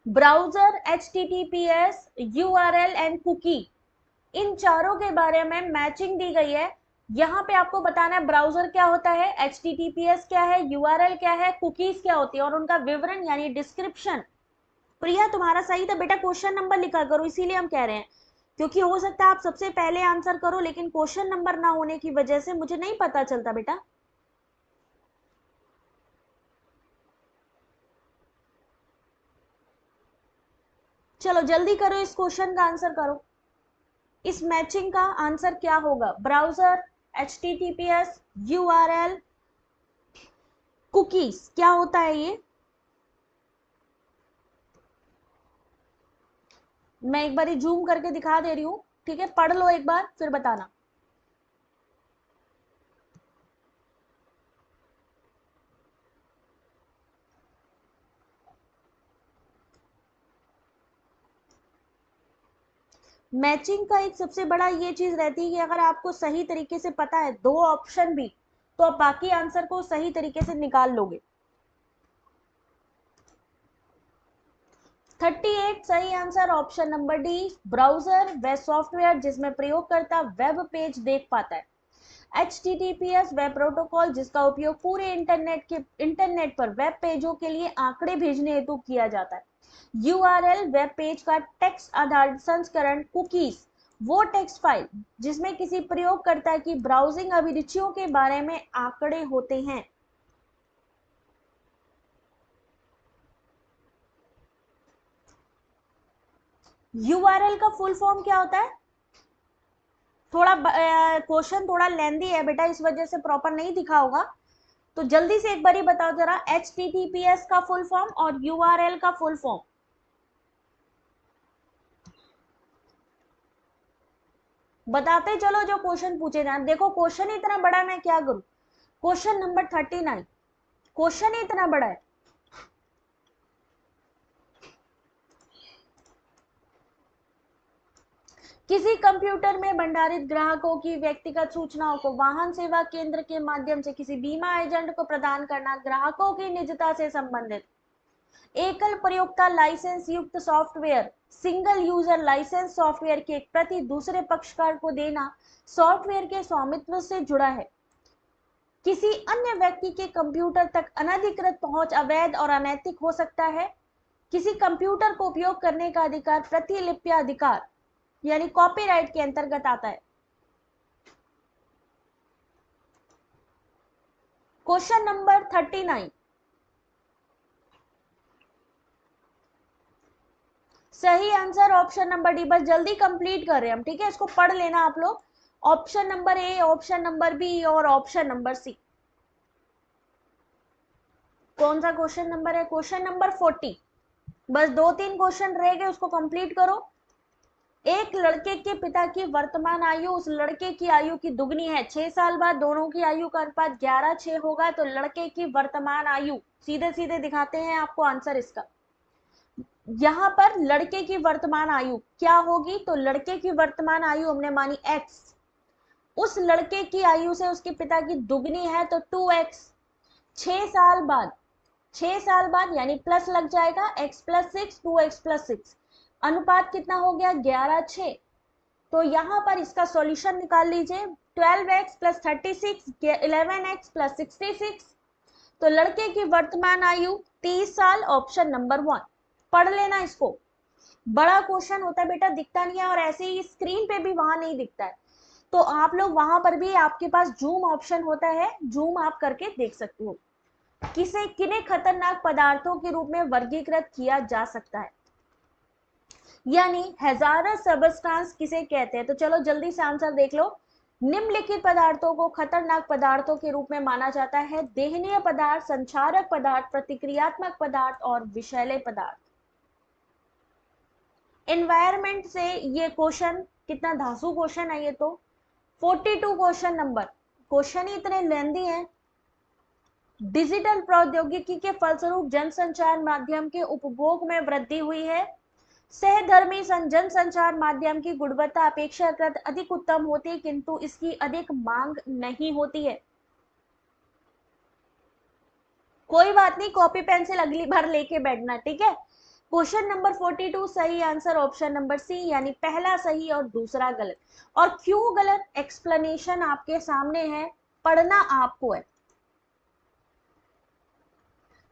[SPEAKER 1] Browser, HTTPS, URL and cookie, इन चारों के बारे में मैचिंग दी गई है। यहां पे आपको बताना है ब्राउजर क्या होता है, HTTPS क्या है, URL क्या है, कुकीज क्या होती है, और उनका विवरण यानी डिस्क्रिप्शन। प्रिया तुम्हारा सही था बेटा, क्वेश्चन नंबर लिखा करो, इसीलिए हम कह रहे हैं। क्योंकि हो सकता है आप सबसे पहले आंसर करो, लेकिन क्वेश्चन नंबर ना होने की वजह से मुझे नहीं पता चलता बेटा। चलो जल्दी करो, इस क्वेश्चन का आंसर करो। इस मैचिंग का आंसर क्या होगा? ब्राउजर, HTTPS, URL, कुकीज, क्या होता है ये? मैं एक बार जूम करके दिखा दे रही हूं, ठीक है? पढ़ लो एक बार फिर बताना। मैचिंग का एक सबसे बड़ा ये चीज रहती है कि अगर आपको सही तरीके से पता है दो ऑप्शन भी, तो आप बाकी आंसर को सही तरीके से निकाल लोगे। 38 सही answer option number D. Browser वह सॉफ्टवेयर जिसमें प्रयोगकर्ता वेब पेज देख पाता है। HTTPS वेब प्रोटोकॉल जिसका उपयोग पूरे इंटरनेट पर वेब पेजों के लिए आंकड़े भेजने हेतु किया जाता है। URL वेब पेज का टेक्स्ट आधारित संस्करण। कुकीज वो टेक्स्ट फाइल जिसमें किसी प्रयोगकर्ता की ब्राउजिंग अभिरुचियों के बारे में आंकड़े होते हैं। URL का फुल फॉर्म क्या होता है? थोड़ा क्वेश्चन थोड़ा लेंदी है बेटा, इस वजह से प्रॉपर नहीं दिखा होगा, तो जल्दी से एक बार ही बताओ जरा। HTTPS का फुल फॉर्म और URL का फुल फॉर्म बताते चलो जो क्वेश्चन पूछे जाए। देखो क्वेश्चन ही इतना बड़ा, मैं क्या करूं? क्वेश्चन नंबर 39, क्वेश्चन ही इतना बड़ा है। किसी कंप्यूटर में भंडारित ग्राहकों की व्यक्तिगत सूचनाओं को वाहन सेवा केंद्र के माध्यम से किसी बीमा एजेंट को प्रदान करना ग्राहकों की निजता से संबंधित। एकल प्रयोक्ता लाइसेंस युक्त software, single user licence software की एक प्रति दूसरे पक्षकार को देना सॉफ्टवेयर के स्वामित्व से जुड़ा है। किसी अन्य व्यक्ति के कंप्यूटर तक अनधिकृत पहुंच अवैध और अनैतिक हो सकता है। किसी कंप्यूटर को उपयोग करने का अधिकार प्रतिलिपि अधिकार यानी कॉपीराइट के अंतर्गत आता है। क्वेश्चन नंबर 39 सही आंसर ऑप्शन नंबर डी। बस जल्दी कंप्लीट कर रहे हैं हम, ठीक है? इसको पढ़ लेना आप लोग। Option number A, option number B और ऑप्शन नंबर सी। कौन सा क्वेश्चन नंबर है? Question number 40। बस 2-3 क्वेश्चन रह गए, उसको कंप्लीट करो। एक लड़के के पिता की वर्तमान आयु उस लड़के की आयु की दुगनी है। 6 साल बाद दोनों की आयु का अनुपात 11:6 होगा, तो लड़के की वर्तमान आयु, सीधे सीधे दिखाते हैं आपको आंसर इसका। यहां पर लड़के की वर्तमान आयु क्या होगी? तो लड़के की वर्तमान आयु हमने मानी x, उस लड़के की आयु से उसके पिता की दुगनी है तो 2x। 6 साल बाद 6 साल बाद यानी प्लस लग जाएगा, x+6 2x+6, अनुपात कितना हो गया 11:6। तो यहां पर इसका सॉल्यूशन निकाल लीजिए, 12x + 36 11x + 66। तो लड़के की वर्तमान आयु 30 साल, ऑप्शन नंबर 1। पढ़ लेना इसको, बड़ा क्वेश्चन होता है बेटा, दिखता नहीं है, और ऐसे ही स्क्रीन पे भी वहां नहीं दिखता है, तो आप लोग वहां पर भी आपके पास जूम ऑप्शन होता है, जूम आप करके देख सकते हो। किसे किन्हें खतरनाक पदार्थों के रूप में वर्गीकृत किया जा सकता है, यानी हैजार्डस सब्सटेंस किसे कहते हैं। तो चलो जल्दी से आंसर देख लो। निम्नलिखित पदार्थों को खतरनाक पदार्थों के रूप में माना जाता है, दहनीय पदार्थ, संचारक पदार्थ, प्रतिक्रियात्मक पदार्थ और विषैले पदार्थ। एनवायरमेंट से ये क्वेश्चन कितना धांसू क्वेश्चन है ये तो, 42 क्वेश्चन नंबर, क्वेश्चन ही इतने लेंदी हैं। डिजिटल प्रौद्योगिकी के फलस्वरूप जनसंचार माध्यम के उपभोग में वृद्धि हुई है। सहधर्मी जनसंचार माध्यम की गुणवत्ता अपेक्षाकृत अधिक उत्तम होती है, किंतु इसकी अधिक मांग नहीं होती है। कोई बात नहीं, कॉपी पेंसिल अगली बार लेके बैठना, ठीक है। क्वेश्चन नंबर 42 सही आंसर ऑप्शन नंबर सी, यानी पहला सही और दूसरा गलत। और क्यों गलत, एक्सप्लेनेशन आपके सामने है, पढ़ना आपको है।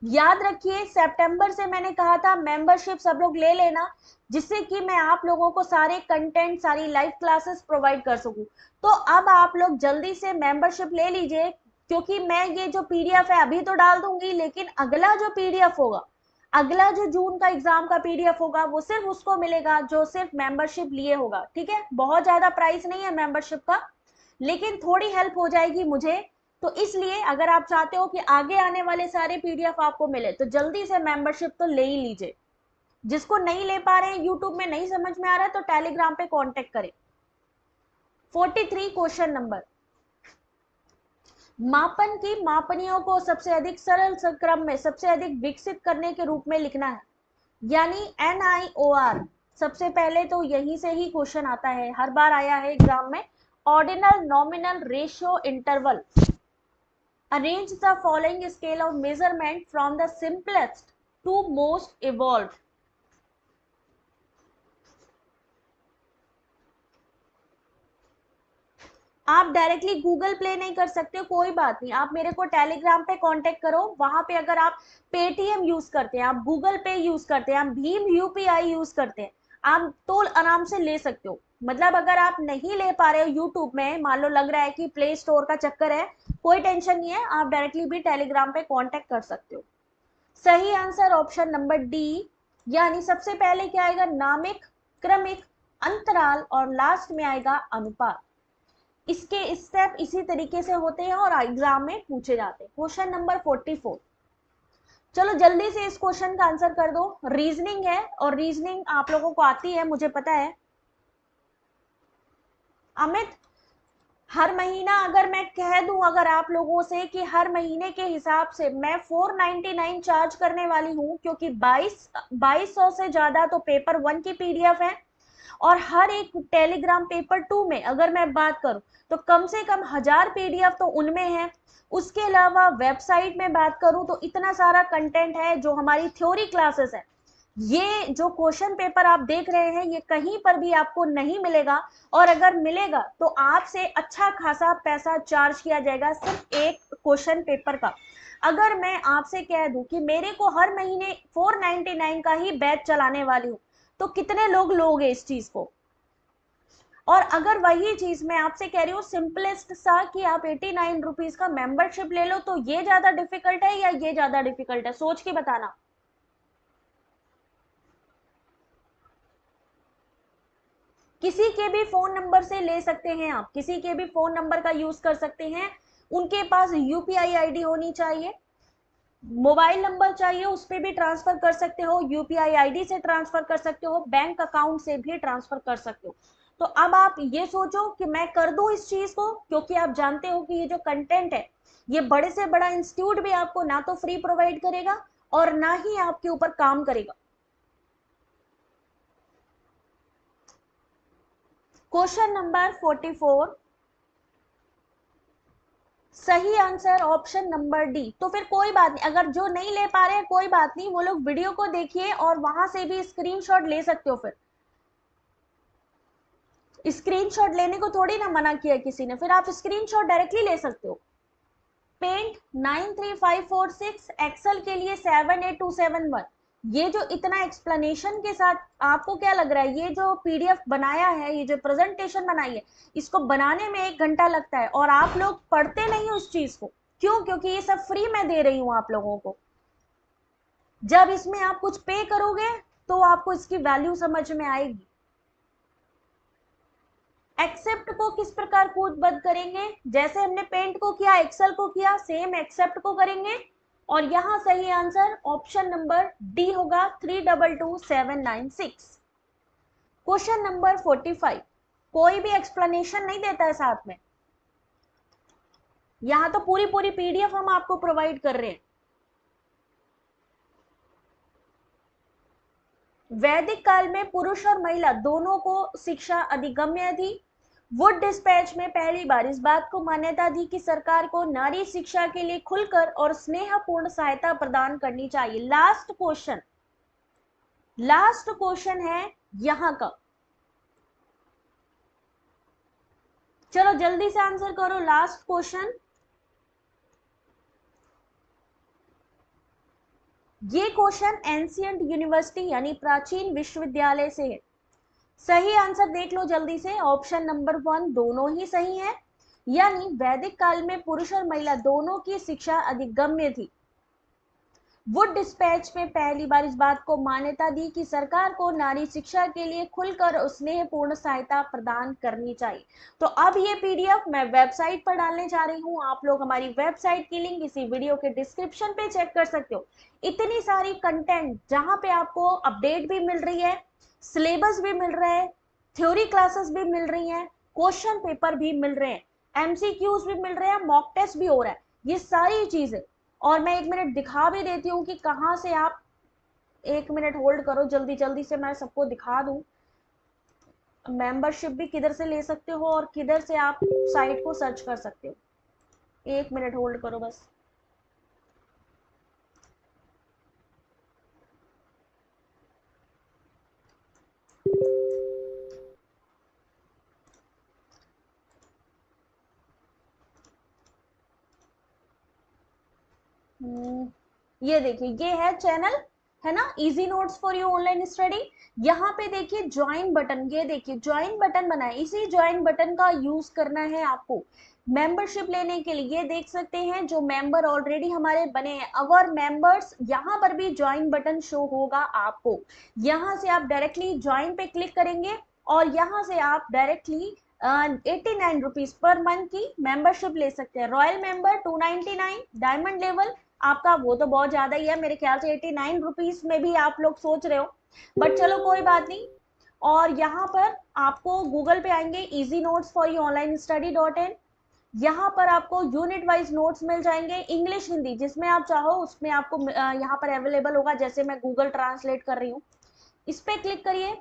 [SPEAKER 1] याद रखिए सितंबर से मैंने कहा था मेंबरशिप सब लोग ले लेना, जिससे कि मैं आप लोगों को सारे कंटेंट, सारी लाइव क्लासेस प्रोवाइड कर सकूं। तो अब आप लोग जल्दी से मेंबरशिप ले लीजिए, क्योंकि मैं ये जो पीडीएफ है अभी तो डाल दूंगी, लेकिन अगला जो पीडीएफ होगा, अगला जो जून का एग्जाम का पीडीएफ होगा, वो सिर्फ उसको मिलेगा जो सिर्फ मेंबरशिप लिए होगा, ठीक है। बहुत ज्यादा प्राइस नहीं है मेंबरशिप का, लेकिन थोड़ी हेल्प हो जाएगी मुझे। तो इसलिए अगर आप चाहते हो कि आगे आने वाले सारे पीडीएफ आपको मिले, तो जल्दी से मेंबरशिप तो ले ही लीजिए। जिसको नहीं ले पा रहे हैं, यूट्यूब में नहीं समझ में आ रहा है, तो टेलीग्राम पे कांटेक्ट करें। 43 क्वेश्चन नंबर, मापन की मापनियों को सबसे अधिक सरल क्रम में सबसे अधिक विकसित करने के रूप में लिखना है, यानी NIOR। सबसे पहले तो यहीं से ही क्वेश्चन आता है, हर बार आया है एग्जाम में। Ordinal nominal ratio interval, arrange the following scale of measurement from the simplest to most evolved। आप डायरेक्टली गूगल प्ले नहीं कर सकते, कोई बात नहीं, आप मेरे को टेलीग्राम पे कांटेक्ट करो। वहां पे अगर आप पेटीएम यूज करते हैं, आप गूगल पे यूज करते हैं, आप भीम यूपीआई यूज करते हैं, आप तो आराम से ले सकते हो। मतलब अगर आप नहीं ले पा रहे हो यूट्यूब में, मान लो लग रहा है कि प्ले स्टोर का चक्कर है, कोई टेंशन नहीं है, आप डायरेक्टली भी टेलीग्राम पे कांटेक्ट कर सकते हो। सही आंसर ऑप्शन नंबर डी, यानी सबसे पहले क्या आएगा, नामिक, क्रमिक, अंतराल और लास्ट में आएगा अनुपात। इसके स्टेप इसी तरीके से होते हैं और एग्जाम में पूछे जाते हैं। क्वेश्चन नंबर 44, चलो जल्दी से इस क्वेश्चन का आंसर कर दो। रीजनिंग है और रीजनिंग आप लोगों को आती है, मुझे पता है। अमित, हर महीना अगर मैं कह दूं अगर आप लोगों से कि हर महीने के हिसाब से मैं 499 चार्ज करने वाली हूं, क्योंकि 2200 से ज्यादा तो पेपर 1 की पीडीएफ है, और हर एक टेलीग्राम पेपर 2 में अगर मैं बात करूं तो कम से कम 1000 पीडीएफ तो उनमें है। उसके अलावा वेबसाइट में बात करूं तो इतना सारा कंटेंट है, जो हमारी थ्योरी क्लासेस है। ये जो क्वेश्चन पेपर आप देख रहे हैं, ये कहीं पर भी आपको नहीं मिलेगा, और अगर मिलेगा तो आपसे अच्छा खासा पैसा चार्ज किया जाएगा सिर्फ एक क्वेश्चन पेपर का। अगर मैं आपसे कह दूं कि मेरे को हर महीने 499 का ही बैच चलाने वाली हूं, तो कितने लोग लोगे इस चीज को। और अगर वही चीज मैं आपसे कह रही हूँ सिंपलेस्ट सा कि आप 89 रुपीज का मेंबरशिप ले लो, तो ये ज्यादा डिफिकल्ट है या ये ज्यादा डिफिकल्ट है, सोच के बताना। किसी के भी फोन नंबर से ले सकते हैं आप, किसी के भी फोन नंबर का यूज कर सकते हैं। उनके पास यूपीआई आईडी होनी चाहिए, मोबाइल नंबर चाहिए, उस पर भी ट्रांसफर कर सकते हो, यूपीआई आईडी से ट्रांसफर कर सकते हो, बैंक अकाउंट से भी ट्रांसफर कर सकते हो। तो अब आप ये सोचो कि मैं कर दूं इस चीज को, क्योंकि आप जानते हो कि ये जो कंटेंट है, ये बड़े से बड़ा इंस्टीट्यूट भी आपको ना तो फ्री प्रोवाइड करेगा और ना ही आपके ऊपर काम करेगा। क्वेश्चन नंबर 44, सही आंसर ऑप्शन नंबर डी। तो फिर कोई बात नहीं, अगर जो नहीं ले पा रहे हैं कोई बात नहीं, वो लोग वीडियो को देखिए और वहां से भी स्क्रीनशॉट ले सकते हो। फिर स्क्रीनशॉट लेने को थोड़ी ना मना किया किसी ने, फिर आप स्क्रीनशॉट डायरेक्टली ले सकते हो। पेंट 93546, एक्सेल के लिए 78271। ये जो इतना एक्सप्लेनेशन के साथ, आपको क्या लग रहा है ये जो पीडीएफ बनाया है, ये जो प्रेजेंटेशन बनाई है, इसको बनाने में 1 घंटा लगता है और आप लोग पढ़ते नहीं हो इस चीज को। क्यों? क्योंकि ये सब फ्री में दे रही हूं आप लोगों को। जब इसमें आप कुछ पे करोगे तो आपको इसकी वैल्यू समझ में आएगी। एक्सेप्ट को किस प्रकार कूदबद्ध करेंगे? जैसे हमने पेंट को किया, एक्सेल को किया, सेम एक्सेप्ट को करेंगे। और यहां सही आंसर ऑप्शन नंबर डी होगा 322796। क्वेश्चन नंबर 45, कोई भी एक्सप्लेनेशन नहीं देता है साथ में, यहां तो पूरी पूरी पीडीएफ हम आपको प्रोवाइड कर रहे हैं। वैदिक काल में पुरुष और महिला दोनों को शिक्षा अधिगम्य थी। वुड डिस्पैच में पहली बार इस बात को मान्यता दी कि सरकार को नारी शिक्षा के लिए खुलकर और स्नेहपूर्ण सहायता प्रदान करनी चाहिए। लास्ट क्वेश्चन है यहां का, चलो जल्दी से आंसर करो। लास्ट क्वेश्चन, ये क्वेश्चन एंशियंट यूनिवर्सिटी यानी प्राचीन विश्वविद्यालय से है। सही आंसर देख लो जल्दी से, ऑप्शन नंबर 1 दोनों ही सही है। यानी वैदिक काल में पुरुष और महिला दोनों की शिक्षा अधिगम्य थी। वुड डिस्पैच में पहली बार इस बात को मान्यता दी कि सरकार को नारी शिक्षा के लिए खुलकर और स्नेहपूर्ण सहायता प्रदान करनी चाहिए। तो अब ये पीडीएफ मैं वेबसाइट पर डालने जा रही हूँ, आप लोग हमारी वेबसाइट की लिंक इसी वीडियो के डिस्क्रिप्शन पे चेक कर सकते हो। इतनी सारी कंटेंट जहां पे आपको अपडेट भी मिल रही है, सिलेबस भी मिल रहा है, थ्योरी क्लासेस भी मिल रही हैं, क्वेश्चन पेपर भी मिल रहे हैं, एमसीक्यूज भी मिल रहे हैं, मॉक टेस्ट भी हो रहा है, ये सारी चीजें। और मैं 1 मिनट दिखा भी देती हूँ कि कहाँ से आप, 1 मिनट होल्ड करो, जल्दी जल्दी से मैं सबको दिखा दूं। मेंबरशिप भी किधर से ले सकते हो और किधर से आप साइट को सर्च कर सकते हो। 1 मिनट होल्ड करो बस। ये देखिए, ये है चैनल, है ना, easy notes for you online study. यहाँ पे देखिए ज्वाइन बटन, ये देखिए ज्वाइन बटन बना है, इसी ज्वाइन बटन का यूज करना है आपको मेंबरशिप लेने के लिए। ये देख सकते हैं जो मेंबर ऑलरेडी हमारे बने हैं, अवर मेंबर्स, यहाँ पर भी ज्वाइन बटन शो होगा आपको। यहाँ से आप डायरेक्टली ज्वाइन पे क्लिक करेंगे और यहाँ से आप डायरेक्टली 89 रुपीज पर मंथ की मेंबरशिप ले सकते हैं। रॉयल मेंबर 299, डायमंड लेवल आपका वो तो बहुत ज्यादा ही है, मेरे ख्याल से 89 रुपीज में भी आप लोग सोच रहे हो, बट चलो कोई बात नहीं। और यहाँ पर आपको गूगल पे आएंगे easy notes for you online study, यहाँ पर आपको यूनिट वाइज नोट्स मिल जाएंगे, इंग्लिश हिंदी जिसमें आप चाहो उसमें आपको यहाँ पर अवेलेबल होगा। जैसे मैं गूगल ट्रांसलेट कर रही हूँ, इस पे क्लिक करिए,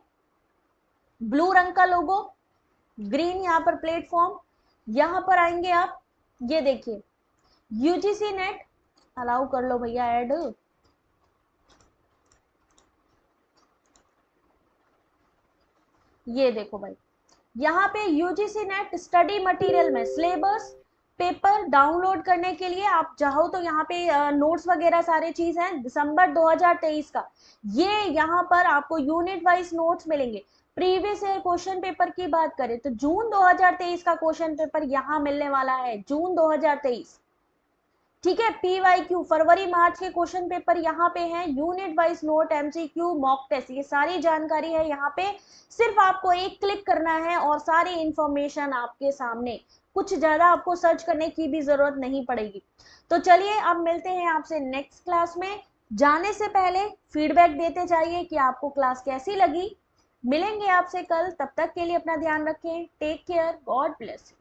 [SPEAKER 1] ब्लू रंग का लोगो, ग्रीन यहाँ पर प्लेटफॉर्म, यहाँ पर आएंगे आप, ये देखिए यूजीसी नेट, अलाउ कर लो भैया ऐड, ये देखो भाई, यहाँ पे यूजीसी नेट स्टडी मटेरियल में सिलेबस पेपर डाउनलोड करने के लिए आप चाहो तो यहाँ पे नोट्स वगैरह सारे चीज हैं। दिसंबर 2023 का ये यहाँ पर आपको यूनिट वाइज नोट्स मिलेंगे। प्रीवियस ईयर क्वेश्चन पेपर की बात करें तो जून 2023 का क्वेश्चन पेपर यहाँ मिलने वाला है, जून 2023, ठीक है। पीवाईक्यू फरवरी मार्च के क्वेश्चन पेपर यहाँ पे हैं, unit wise note, MCQ, mock test, ये सारी जानकारी है यहाँ पे। सिर्फ आपको एक क्लिक करना है और सारी इंफॉर्मेशन आपके सामने, कुछ ज्यादा आपको सर्च करने की भी जरूरत नहीं पड़ेगी। तो चलिए अब मिलते हैं आपसे नेक्स्ट क्लास में। जाने से पहले फीडबैक देते जाइए कि आपको क्लास कैसी लगी। मिलेंगे आपसे कल, तब तक के लिए अपना ध्यान रखें, टेक केयर, गॉड ब्लेस।